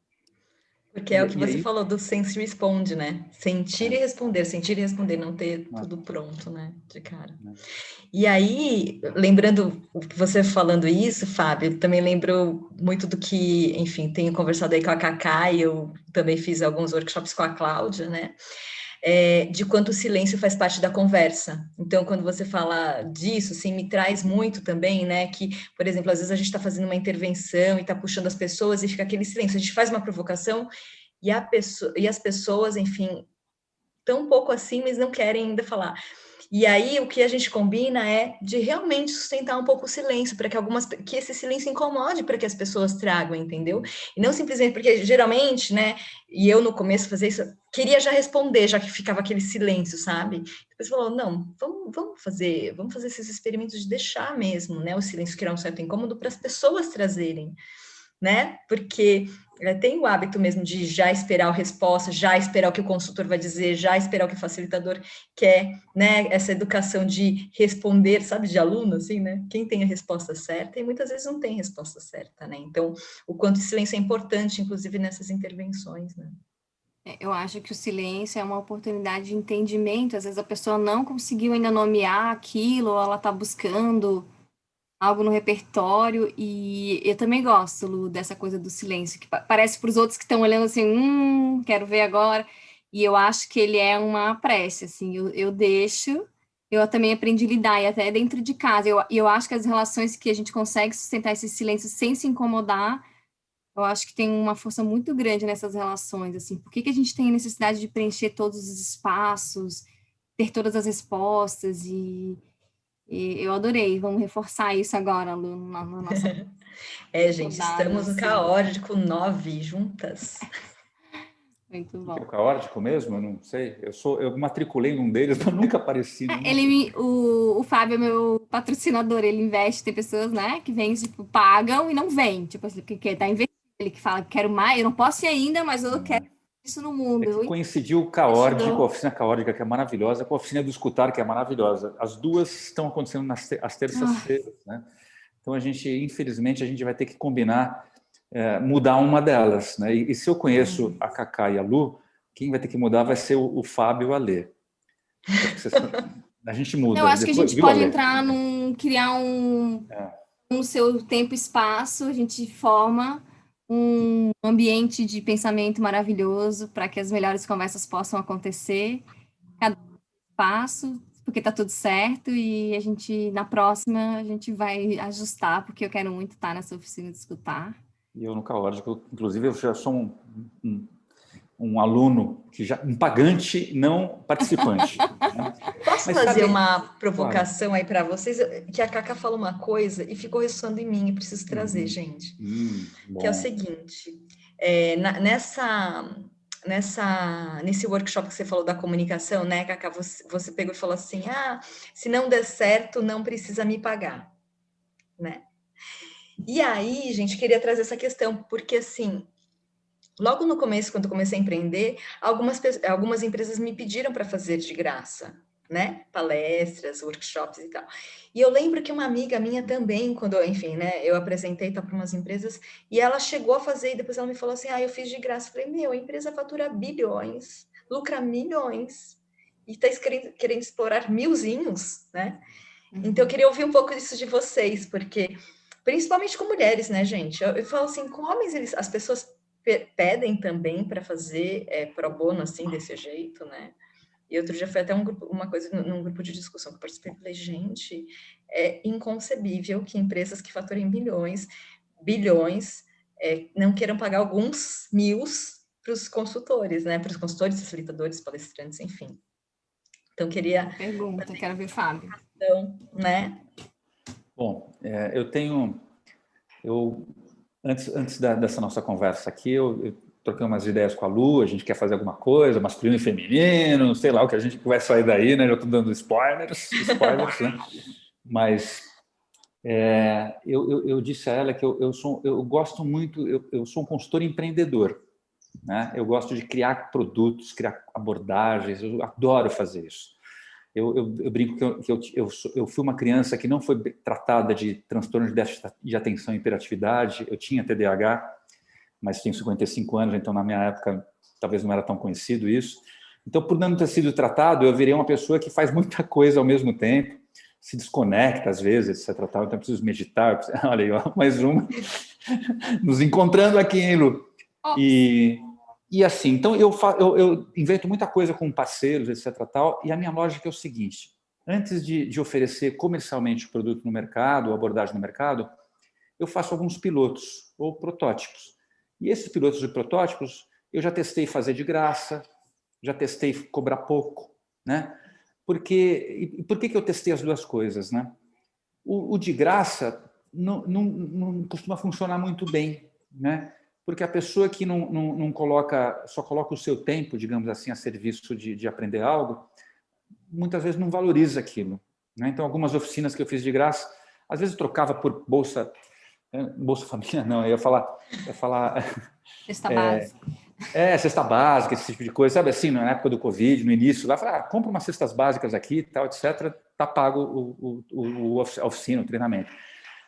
Porque é o que você falou do sense responde, né? Sentir e responder, não ter tudo pronto, né? De cara. E aí, lembrando você falando isso, Fábio, também lembro muito do que, enfim, tenho conversado aí com a Cacá e eu também fiz alguns workshops com a Cláudia, né? de quanto o silêncio faz parte da conversa. Então, quando você fala disso, assim, me traz muito também, né, que, por exemplo, às vezes a gente está fazendo uma intervenção e está puxando as pessoas e fica aquele silêncio. A gente faz uma provocação e as pessoas, enfim, tão um pouco assim, mas não querem ainda falar. E aí, o que a gente combina é de realmente sustentar um pouco o silêncio, para que esse silêncio incomode para que as pessoas tragam, entendeu? E não simplesmente porque, geralmente, né, e eu no começo fazia isso, queria já responder, já que ficava aquele silêncio, sabe? Depois falou, não, vamos fazer esses experimentos de deixar mesmo, né, o silêncio criar um certo incômodo para as pessoas trazerem, né? Porque tem o hábito mesmo de já esperar a resposta, já esperar o que o consultor vai dizer, já esperar o que o facilitador quer, né? Essa educação de responder, sabe, de aluno, assim, né? Quem tem a resposta certa e muitas vezes não tem resposta certa, né? Então, o quanto o silêncio é importante, inclusive nessas intervenções, né? Eu acho que o silêncio é uma oportunidade de entendimento. Às vezes a pessoa não conseguiu ainda nomear aquilo, ou ela está buscando algo no repertório, e eu também gosto, Lu, dessa coisa do silêncio, que parece para os outros que estão olhando assim, quero ver agora, e eu acho que ele é uma prece, assim, eu deixo, eu também aprendi a lidar, e até dentro de casa, eu acho que as relações que a gente consegue sustentar esse silêncio sem se incomodar, eu acho que tem uma força muito grande nessas relações, assim, por que a gente tem a necessidade de preencher todos os espaços, ter todas as respostas, e eu adorei, vamos reforçar isso agora, Lu, na nossa Gente, rodada, estamos no assim. Caótico 9 juntas. Muito Que é o bom. caótico mesmo? Eu não sei. Eu matriculei num deles, mas nunca apareci. O Fábio é meu patrocinador, ele investe, tem pessoas, né, que vêm, tipo, pagam e não vêm, tipo assim, porque tá investindo, ele que fala, quero mais, eu não posso ir ainda, mas eu quero isso no É mundo. que coincidiu o Caord com a oficina caótica, que é maravilhosa, com a oficina do escutar, que é maravilhosa. As duas estão acontecendo às terças-feiras, né? Então infelizmente, a gente vai ter que combinar, mudar uma delas, né? E se eu conheço a Cacá e a Lu, quem vai ter que mudar vai ser o Fábio e o Alê. A gente muda. Eu acho que a Depois, gente viu, pode Alê? entrar criar um seu tempo e espaço, a gente forma um ambiente de pensamento maravilhoso para que as melhores conversas possam acontecer, cada passo, porque tá tudo certo, e a gente, na próxima, a gente vai ajustar, porque eu quero muito estar nessa oficina de escutar. E eu no Caótico, inclusive, eu já sou um aluno, um pagante, não participante. Né? Posso Mas fazer sabe, uma claro. provocação aí para vocês? Que a Cacá falou uma coisa e ficou ressoando em mim e preciso trazer, gente. Que é o Bom. seguinte, nesse workshop que você falou da comunicação, né, Cacá, você pegou e falou assim, se não der certo, não precisa me pagar, né? E aí, gente, queria trazer essa questão, porque assim, logo no começo, quando eu comecei a empreender, algumas empresas me pediram para fazer de graça, né? Palestras, workshops e tal. E eu lembro que uma amiga minha também, enfim, né? Eu apresentei para umas empresas e ela chegou a fazer e depois ela me falou assim: eu fiz de graça. Eu falei: a empresa fatura bilhões, lucra milhões e está querendo explorar milzinhos, né? Então eu queria ouvir um pouco disso de vocês, porque principalmente com mulheres, né, gente? Eu falo assim, com homens as pessoas pedem também para fazer pro bono assim desse jeito, né? E outro dia foi até uma coisa num grupo de discussão que eu participei, falei, gente, é inconcebível que empresas que faturem bilhões, não queiram pagar alguns mios para os consultores, né? Para os consultores, facilitadores, palestrantes, enfim. Então, queria... Pergunta, quero ver, Fábio. Então, né? Bom, antes dessa nossa conversa aqui, eu troquei umas ideias com a Lu, a gente quer fazer alguma coisa, masculino e feminino, sei lá o que a gente vai sair daí, né? Já estou dando spoilers, né? Mas eu disse a ela que eu gosto muito, eu sou um consultor empreendedor, né? Eu gosto de criar produtos, criar abordagens, eu adoro fazer isso. Eu brinco que eu fui uma criança que não foi tratada de transtorno de déficit de atenção e hiperatividade. Eu tinha TDAH, mas tenho 55 anos, então na minha época talvez não era tão conhecido isso. Então, por não ter sido tratado, eu virei uma pessoa que faz muita coisa ao mesmo tempo, se desconecta às vezes, etc. Então eu preciso meditar. Olha aí, ó, mais uma. Nos encontrando aqui, hein, Lu? E E assim, então eu invento muita coisa com parceiros, etc. Tal, e a minha lógica é o seguinte: antes de oferecer comercialmente o produto no mercado, ou abordagem no mercado, eu faço alguns pilotos ou protótipos. E esses pilotos e protótipos eu já testei fazer de graça, já testei cobrar pouco, né? Por que eu testei as duas coisas, né? O de graça não costuma funcionar muito bem, né? Porque a pessoa que não coloca, só coloca o seu tempo, digamos assim, a serviço de aprender algo, muitas vezes não valoriza aquilo, né? Então, algumas oficinas que eu fiz de graça, às vezes eu trocava por bolsa família, não, eu ia falar Cesta básica. cesta básica, esse tipo de coisa, sabe assim, na época do Covid, no início, lá, falava, compra umas cestas básicas aqui, tal, etc., tá pago a oficina, o treinamento.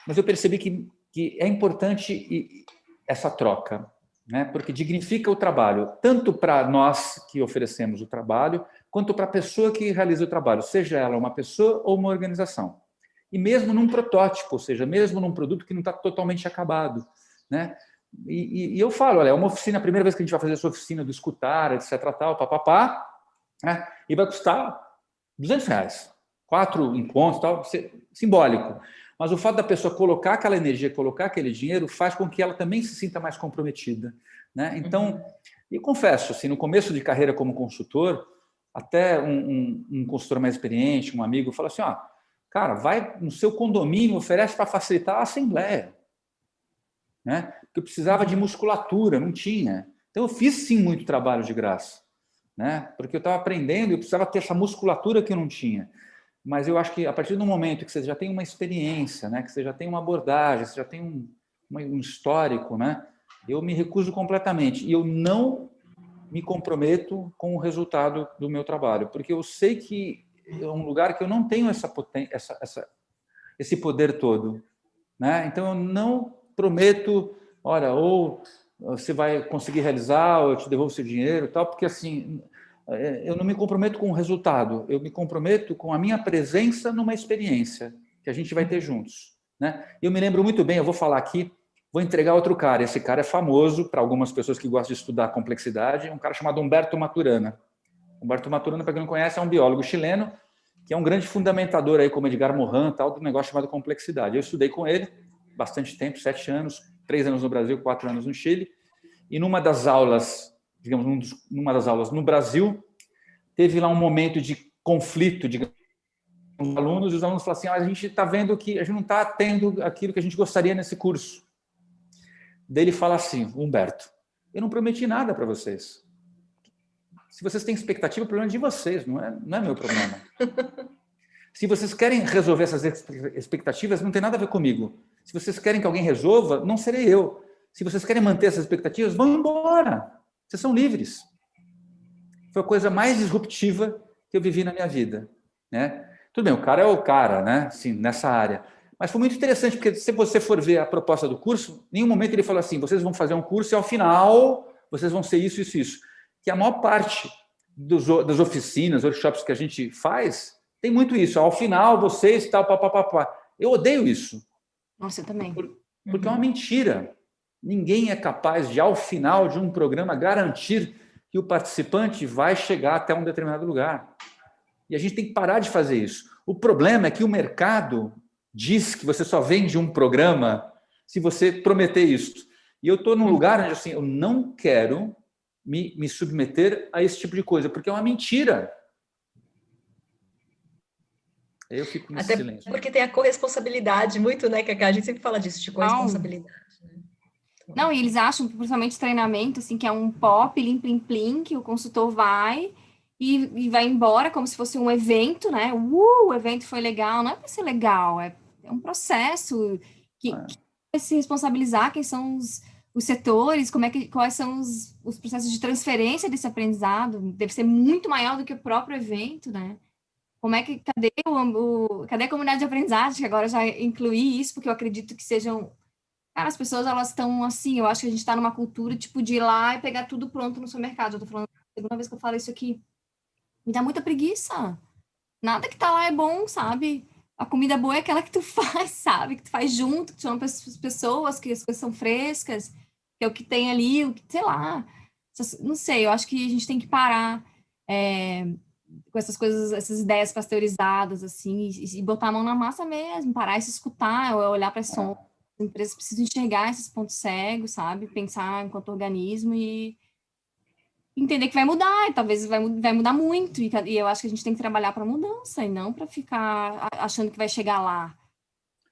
Mas eu percebi que é importante essa troca, né? Porque dignifica o trabalho, tanto para nós que oferecemos o trabalho, quanto para a pessoa que realiza o trabalho, seja ela uma pessoa ou uma organização. E mesmo num protótipo, ou seja, mesmo num produto que não está totalmente acabado, né? E eu falo, olha, é uma oficina, a primeira vez que a gente vai fazer essa oficina do escutar, etc, tal, papapá, né? E vai custar R$200, 4 encontros, tal, simbólico. Mas o fato da pessoa colocar aquela energia, colocar aquele dinheiro, faz com que ela também se sinta mais comprometida, né? Então, eu confesso, assim, no começo de carreira como consultor, até um consultor mais experiente, um amigo, fala assim, ó, cara, vai no seu condomínio, oferece para facilitar a assembleia, né? Porque eu precisava de musculatura, não tinha. Então, eu fiz, sim, muito trabalho de graça, né? Porque eu estava aprendendo e eu precisava ter essa musculatura que eu não tinha. Mas eu acho que a partir do momento que você já tem uma experiência, né? Que você já tem uma abordagem, você já tem um histórico, né? Eu me recuso completamente. E eu não me comprometo com o resultado do meu trabalho, porque eu sei que é um lugar que eu não tenho esse poder todo, né? Então eu não prometo, olha, ou você vai conseguir realizar, ou eu te devolvo seu dinheiro, tal, porque assim eu não me comprometo com o resultado, eu me comprometo com a minha presença numa experiência que a gente vai ter juntos, né? Eu me lembro muito bem, eu vou falar aqui, vou entregar outro cara. Esse cara é famoso para algumas pessoas que gostam de estudar complexidade, um cara chamado Humberto Maturana. Humberto Maturana, para quem não conhece, é um biólogo chileno que é um grande fundamentador aí, como Edgar Morin, tal, do negócio chamado complexidade. Eu estudei com ele bastante tempo, 7 anos, 3 anos no Brasil, 4 anos no Chile, e numa das aulas, digamos, numa das aulas no Brasil, teve lá um momento de conflito, digamos, com os alunos, e os alunos falaram assim, a gente está vendo que a gente não está tendo aquilo que a gente gostaria nesse curso. Daí ele fala assim, Humberto, eu não prometi nada para vocês. Se vocês têm expectativa, o problema é de vocês, não é meu problema. Se vocês querem resolver essas expectativas, não tem nada a ver comigo. Se vocês querem que alguém resolva, não serei eu. Se vocês querem manter essas expectativas, vão embora. Vocês são livres. Foi a coisa mais disruptiva que eu vivi na minha vida, né? Tudo bem, o cara é o cara, né? Assim, nessa área. Mas foi muito interessante, porque se você for ver a proposta do curso, em nenhum momento ele falou assim, vocês vão fazer um curso e ao final vocês vão ser isso, isso, isso. Que a maior parte das oficinas, workshops que a gente faz, tem muito isso. Ao final, vocês, tal, papapá. Eu odeio isso. Nossa, eu também. Porque é uma mentira. Ninguém é capaz de, ao final de um programa, garantir que o participante vai chegar até um determinado lugar. E a gente tem que parar de fazer isso. O problema é que o mercado diz que você só vende um programa se você prometer isso. E eu estou num lugar onde assim, eu não quero me submeter a esse tipo de coisa, porque é uma mentira. Eu fico nesse silêncio. Porque tem a corresponsabilidade muito, né, Cacá? A gente sempre fala disso, de corresponsabilidade. Não, e eles acham, principalmente treinamento, assim, que é um pop, plim, que o consultor vai e vai embora como se fosse um evento, né? O evento foi legal. Não é para ser legal, é um processo que vai se responsabilizar quem são os setores, quais são os processos de transferência desse aprendizado. Deve ser muito maior do que o próprio evento, né? Cadê a comunidade de aprendizagem, que agora já incluí isso, porque eu acredito que sejam... Cara, as pessoas, elas estão assim, eu acho que a gente está numa cultura, tipo, de ir lá e pegar tudo pronto no supermercado. Eu tô falando, a segunda vez que eu falo isso aqui, me dá muita preguiça. Nada que tá lá é bom, sabe? A comida boa é aquela que tu faz, sabe? Que tu faz junto, que tu chama as pessoas, que as coisas são frescas, que é o que tem ali, sei lá. Não sei, eu acho que a gente tem que parar com essas coisas, essas ideias pasteurizadas, assim, e botar a mão na massa mesmo, parar e se escutar, olhar para as sombras. As empresas precisam enxergar esses pontos cegos, sabe? Pensar enquanto organismo e entender que vai mudar, e talvez vai mudar muito, e eu acho que a gente tem que trabalhar para mudança, e não para ficar achando que vai chegar lá,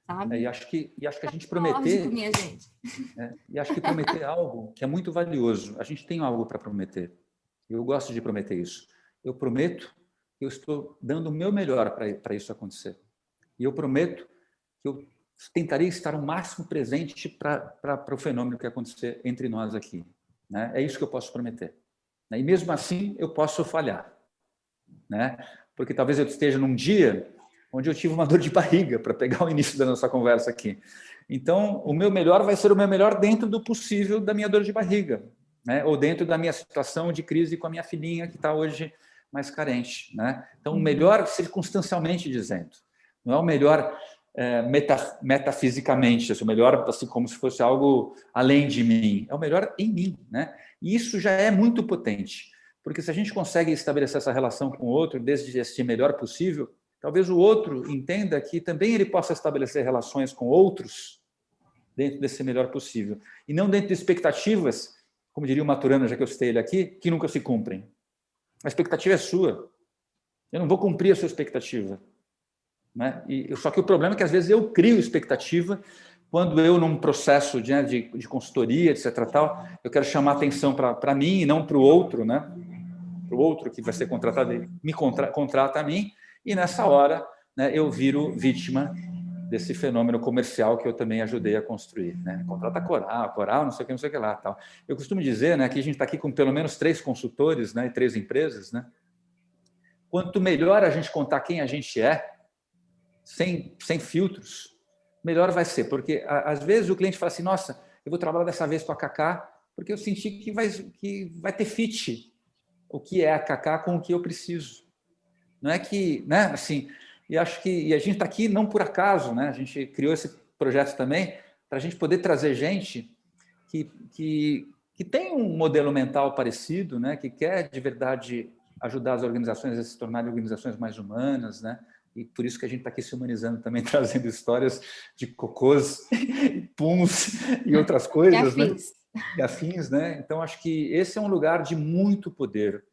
sabe? E acho que a gente prometer... minha gente. E acho que prometer algo que é muito valioso. A gente tem algo para prometer. Eu gosto de prometer isso. Eu prometo que eu estou dando o meu melhor para isso acontecer. E eu prometo que eu tentarei estar o máximo presente para o fenômeno que acontecer entre nós aqui. Né? É isso que eu posso prometer. E mesmo assim, eu posso falhar. Né? Porque talvez eu esteja num dia onde eu tive uma dor de barriga, para pegar o início da nossa conversa aqui. Então, o meu melhor vai ser o meu melhor dentro do possível da minha dor de barriga, né? Ou dentro da minha situação de crise com a minha filhinha, que está hoje mais carente. Né? Então, o melhor circunstancialmente dizendo. Não é o melhor metafisicamente, o melhor assim, como se fosse algo além de mim. É o melhor em mim. Né? E isso já é muito potente. Porque se a gente consegue estabelecer essa relação com o outro, desde esse melhor possível, talvez o outro entenda que também ele possa estabelecer relações com outros dentro desse melhor possível. E não dentro de expectativas, como diria o Maturana, já que eu citei ele aqui, que nunca se cumprem. A expectativa é sua. Eu não vou cumprir a sua expectativa. Né? Só que o problema é que, às vezes, eu crio expectativa quando eu, num processo de consultoria, etc., tal, eu quero chamar atenção para mim e não para o outro, né? Para o outro que vai ser contratado, ele me contrata a mim, e nessa hora, né, eu viro vítima desse fenômeno comercial que eu também ajudei a construir. Né? Contrata coral, não sei o que lá. Tal. Eu costumo dizer, né, que a gente está aqui com pelo menos 3 consultores, né, e 3 empresas. Né? Quanto melhor a gente contar quem a gente é, sem filtros, melhor vai ser. Porque, às vezes, o cliente fala assim, nossa, eu vou trabalhar dessa vez com a Cacá, porque eu senti que vai ter fit o que é a Cacá com o que eu preciso. Não é que, né, assim, e acho que a gente está aqui não por acaso, né? A gente criou esse projeto também para a gente poder trazer gente que tem um modelo mental parecido, né? Que quer de verdade ajudar as organizações a se tornarem organizações mais humanas, né? E por isso que a gente está aqui se humanizando também, trazendo histórias de cocôs, puns e outras coisas, e afins. Né? E afins, né? Então acho que esse é um lugar de muito poder.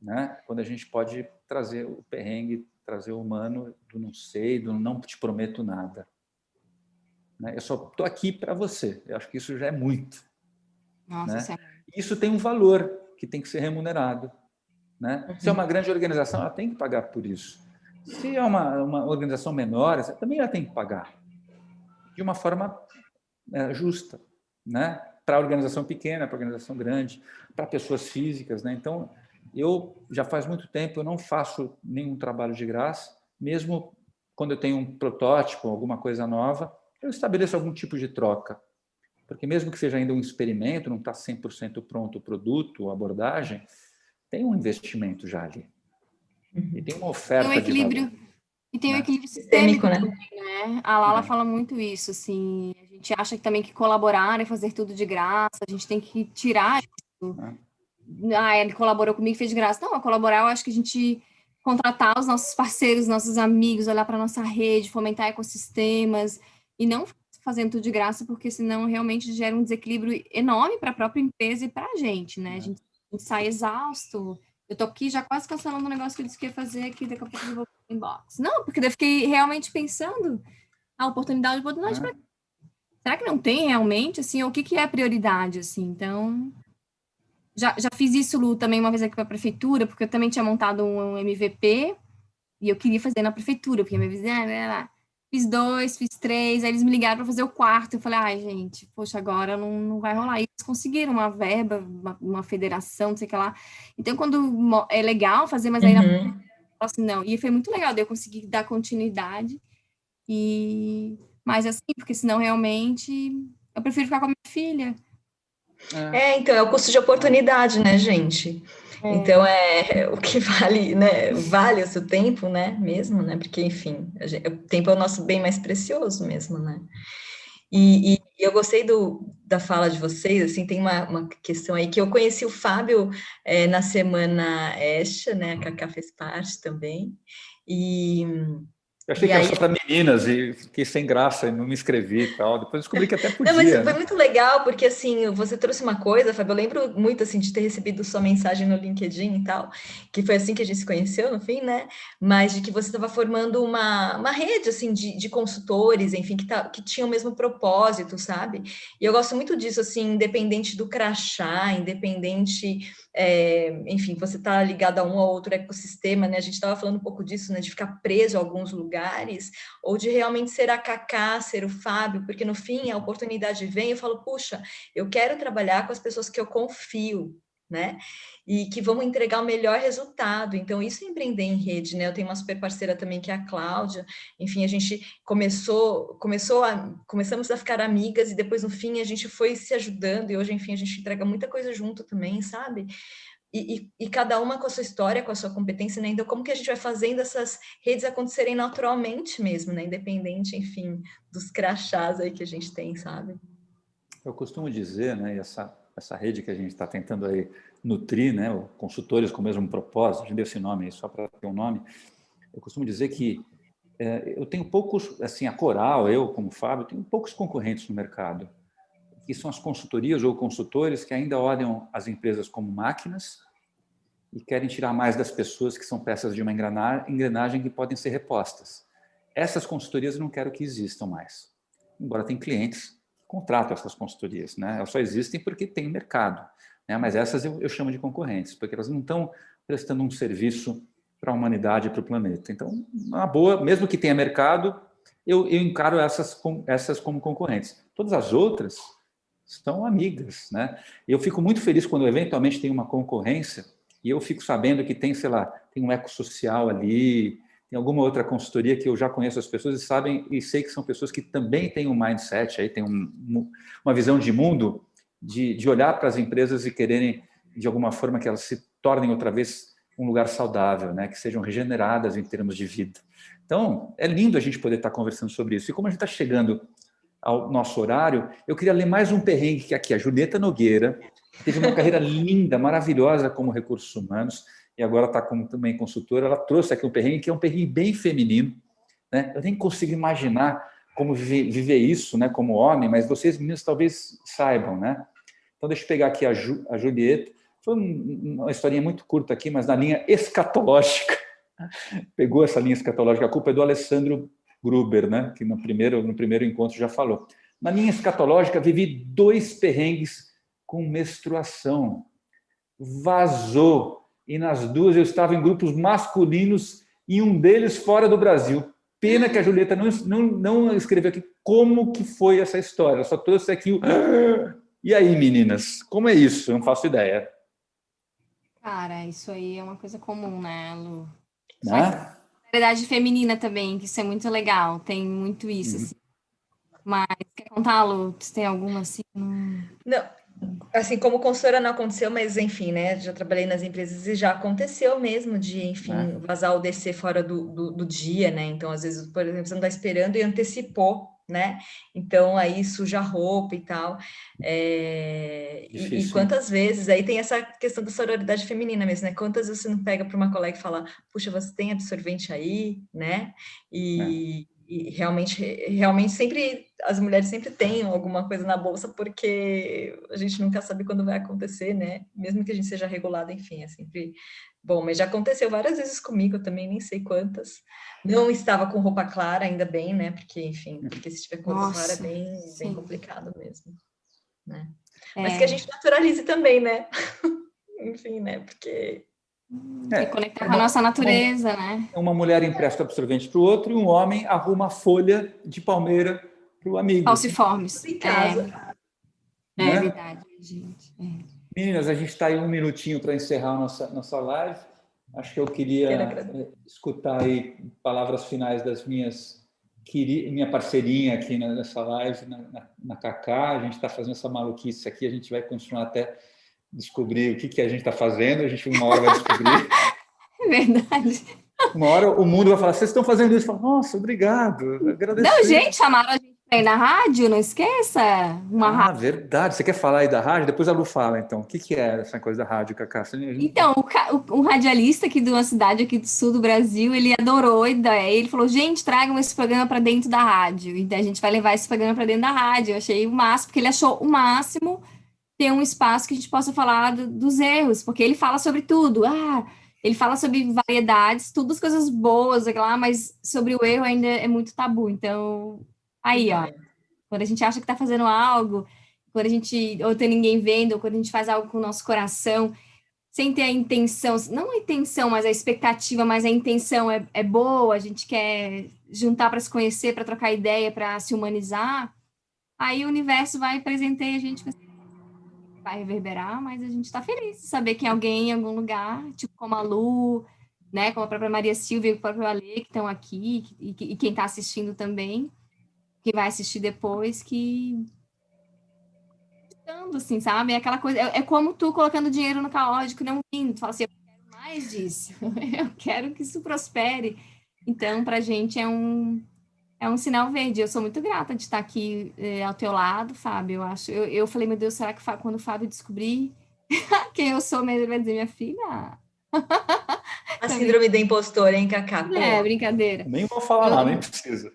Né? Quando a gente pode trazer o perrengue, trazer o humano do não sei, do não te prometo nada. Né? Eu só estou aqui para você. Eu acho que isso já é muito. Nossa, né? Isso tem um valor que tem que ser remunerado. Né? Se é uma grande organização, ela tem que pagar por isso. Se é uma organização menor, também ela tem que pagar. De uma forma justa. Né? Para a organização pequena, para a organização grande, para pessoas físicas. Né? Então, eu já faz muito tempo eu não faço nenhum trabalho de graça, mesmo quando eu tenho um protótipo, alguma coisa nova, eu estabeleço algum tipo de troca. Porque mesmo que seja ainda um experimento, não está 100% pronto o produto, a abordagem, tem um investimento já ali. E tem uma oferta tem um equilíbrio, de valor. E tem um equilíbrio sistêmico também, né? A Lala fala muito isso, assim, a gente acha que também que colaborar e fazer tudo de graça, a gente tem que tirar isso. Ele colaborou comigo e fez de graça. Não, colaborar, eu acho que a gente contratar os nossos parceiros, nossos amigos, olhar para a nossa rede, fomentar ecossistemas, e não fazendo tudo de graça, porque senão realmente gera um desequilíbrio enorme para a própria empresa e para a gente, né? A gente sai exausto. Eu tô aqui já quase cancelando um negócio que eu disse que ia fazer aqui, daqui a pouco eu vou pro inbox. Não, porque eu fiquei realmente pensando a oportunidade para será que não tem realmente, assim, o que é a prioridade, assim? Então, já fiz isso, Lu, também uma vez aqui para a prefeitura, porque eu também tinha montado um MVP e eu queria fazer na prefeitura, porque minha vizinha, fiz 2, fiz 3, aí eles me ligaram para fazer o 4º, eu falei, ai, gente, poxa, agora não vai rolar. E eles conseguiram uma verba, uma federação, não sei o que lá. Então, quando é legal fazer, mas aí assim, não. E foi muito legal, daí eu consegui dar continuidade. Mas assim, porque senão realmente eu prefiro ficar com a minha filha. Então, é o custo de oportunidade, né, gente? Então, o que vale, né? Vale o seu tempo, né? Mesmo, né? Porque, enfim, o tempo é o nosso bem mais precioso mesmo, né? E eu gostei da fala de vocês, assim, tem uma questão aí que eu conheci o Fábio na semana ESHA, né? A Cacá fez parte também. Eu achei que era só para meninas e fiquei sem graça e não me inscrevi e tal. Depois descobri que até podia. Não, mas foi muito legal, porque assim, você trouxe uma coisa, Fábio, eu lembro muito assim de ter recebido sua mensagem no LinkedIn e tal, que foi assim que a gente se conheceu, no fim, né? Mas de que você estava formando uma rede assim de consultores, enfim, que tinham o mesmo propósito, sabe? E eu gosto muito disso, assim, independente do crachá, independente, enfim, você está ligado a um ou outro ecossistema, né? A gente estava falando um pouco disso, né? De ficar preso a alguns lugares, ou de realmente ser a Cacá, ser o Fábio, porque no fim a oportunidade vem e eu falo, puxa, eu quero trabalhar com as pessoas que eu confio, né? E que vão entregar o melhor resultado. Então, isso é empreender em rede, né? Eu tenho uma super parceira também, que é a Cláudia. Enfim, a gente começamos a ficar amigas e depois, no fim, a gente foi se ajudando e hoje, enfim, a gente entrega muita coisa junto também, sabe? E cada uma com a sua história, com a sua competência, né? Então, como que a gente vai fazendo essas redes acontecerem naturalmente mesmo, né? Independente, enfim, dos crachás aí que a gente tem, sabe? Eu costumo dizer, né, essa rede que a gente está tentando aí nutrir, né, consultores com o mesmo propósito, a gente deu esse nome aí só para ter um nome, eu costumo dizer que eu tenho poucos, assim, a Coral, eu como Fábio, tenho poucos concorrentes no mercado, que são as consultorias ou consultores que ainda olham as empresas como máquinas e querem tirar mais das pessoas que são peças de uma engrenagem que podem ser repostas. Essas consultorias eu não quero que existam mais, embora tem clientes que contratam essas consultorias, né? Elas só existem porque tem mercado, né? Mas essas eu chamo de concorrentes, porque elas não estão prestando um serviço para a humanidade e para o planeta. Então, uma boa, mesmo que tenha mercado, eu encaro essas como concorrentes. Todas as outras são amigas, né? Eu fico muito feliz quando eventualmente tem uma concorrência e eu fico sabendo que tem, sei lá, tem um ecossocial ali, tem alguma outra consultoria que eu já conheço as pessoas e sabem e sei que são pessoas que também têm um mindset, aí tem uma visão de mundo, de olhar para as empresas e quererem, de alguma forma, que elas se tornem outra vez um lugar saudável, né? Que sejam regeneradas em termos de vida. Então, é lindo a gente poder estar conversando sobre isso. E como a gente está chegando ao nosso horário, eu queria ler mais um perrengue que aqui, a Julieta Nogueira, teve uma carreira linda, maravilhosa como recursos humanos, e agora está como também consultora. Ela trouxe aqui um perrengue que é um perrengue bem feminino, né? Eu nem consigo imaginar como viver isso, né, como homem, mas vocês, meninos, talvez saibam, né? Então, deixa eu pegar aqui a Julieta. Foi uma historinha muito curta aqui, mas na linha escatológica. Pegou essa linha escatológica. A culpa é do Alessandro Gruber, né? Que no primeiro encontro já falou. Na linha escatológica, vivi 2 perrengues com menstruação. Vazou. E nas 2 eu estava em grupos masculinos e um deles fora do Brasil. Pena que a Julieta não escreveu aqui como que foi essa história. Eu só trouxe aqui o... E aí, meninas? Como é isso? Eu não faço ideia. Cara, isso aí é uma coisa comum, né, Lu? Né? Realidade feminina também, que isso é muito legal, tem muito isso, assim. Mas, quer contar, Lu? Se tem alguma, assim? Não, assim, como consultora não aconteceu, mas enfim, né, já trabalhei nas empresas e já aconteceu mesmo de, enfim, vazar ou descer fora do dia, né, então, às vezes, por exemplo, você não está esperando e antecipou, né, então, aí suja a roupa e tal, e quantas vezes, aí tem essa questão da sororidade feminina mesmo, né, quantas vezes você não pega para uma colega e fala, puxa, você tem absorvente aí, né, e realmente sempre, as mulheres sempre têm alguma coisa na bolsa, porque a gente nunca sabe quando vai acontecer, né, mesmo que a gente seja regulada, enfim, é sempre bom, mas já aconteceu várias vezes comigo, eu também nem sei quantas, não estava com roupa clara, ainda bem, né, porque, enfim, porque se tiver com roupa clara é bem complicado mesmo, né, mas que a gente naturalize também, né, enfim, né, porque... conectar com a nossa natureza, né? Uma mulher empresta absorvente para o outro e um homem arruma folha de palmeira para o amigo. Falciformes. Em casa. É verdade, gente. Meninas, a gente está aí 1 minutinho para encerrar a nossa live. Acho que eu queria escutar aí palavras finais das minha parceirinha aqui nessa live, na Cacá. A gente está fazendo essa maluquice aqui, a gente vai continuar até descobrir o que a gente está fazendo, a gente uma hora vai descobrir. É verdade. Uma hora o mundo vai falar, vocês estão fazendo isso? Fala, nossa, obrigado, agradeço. Não, gente, chamaram a gente Aí na rádio, não esqueça. Uma rádio. Verdade. Você quer falar aí da rádio? Depois a Lu fala, então. O que que é essa coisa da rádio, Cacá? Então, o radialista aqui de uma cidade aqui do sul do Brasil, ele adorou a ideia. Ele falou, gente, tragam esse programa para dentro da rádio. E daí a gente vai levar esse programa para dentro da rádio. Eu achei o máximo, porque ele achou o máximo ter um espaço que a gente possa falar dos erros, porque ele fala sobre tudo. Ele fala sobre variedades, tudo as coisas boas, lá, mas sobre o erro ainda é muito tabu. Então, aí, ó, quando a gente acha que está fazendo algo, quando a gente, ou tem ninguém vendo, ou quando a gente faz algo com o nosso coração, sem ter a intenção, não a intenção, mas a expectativa, mas a intenção é boa, a gente quer juntar para se conhecer, para trocar ideia, para se humanizar, aí o universo vai presentear a gente, vai reverberar, mas a gente está feliz de saber que alguém em algum lugar, tipo como a Lu, né, como a própria Maria Silvia e o próprio Ale, que estão aqui, e quem está assistindo também, que vai assistir depois, que assim, sabe? É aquela coisa, é como tu colocando dinheiro no caótico, não rindo, tu fala assim, eu quero mais disso, eu quero que isso prospere. Então, pra gente é um sinal verde. Eu sou muito grata de estar aqui ao teu lado, Fábio. Eu falei, meu Deus, será que quando o Fábio descobrir quem eu sou mesmo, ele vai dizer, minha filha? A síndrome da impostora, hein, Cacá? Brincadeira. Nem vou falar nada, nem precisa.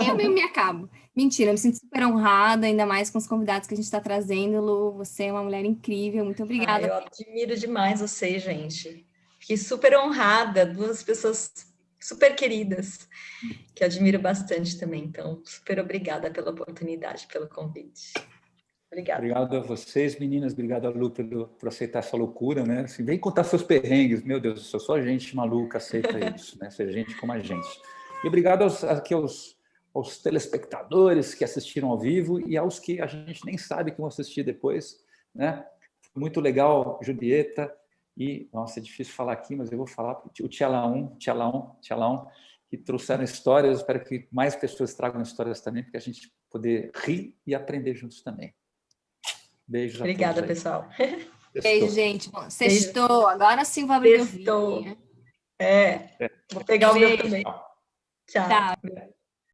Eu mesmo me acabo. Mentira, eu me sinto super honrada, ainda mais com os convidados que a gente está trazendo, Lu. Você é uma mulher incrível, muito obrigada. Eu admiro demais vocês, gente. Fiquei super honrada, duas pessoas super queridas, que eu admiro bastante também. Então, super obrigada pela oportunidade, pelo convite. Obrigada. Obrigado a vocês, meninas. Obrigado a Lu por aceitar essa loucura, né? Assim, vem contar seus perrengues. Meu Deus do céu, só gente maluca aceita isso, né? Ser gente como a gente. E obrigado aos telespectadores que assistiram ao vivo e aos que a gente nem sabe que vão assistir depois, né? Muito legal, Julieta. E, nossa, é difícil falar aqui, mas eu vou falar o Tchalaum, que trouxeram histórias. Espero que mais pessoas tragam histórias também, para a gente poder rir e aprender juntos também. Beijos a todos. Obrigada, pessoal. Beijo, gente. Bom, sextou. Agora sim vou abrir meu vídeo. Vou pegar o meu também. Tchau. Tchau.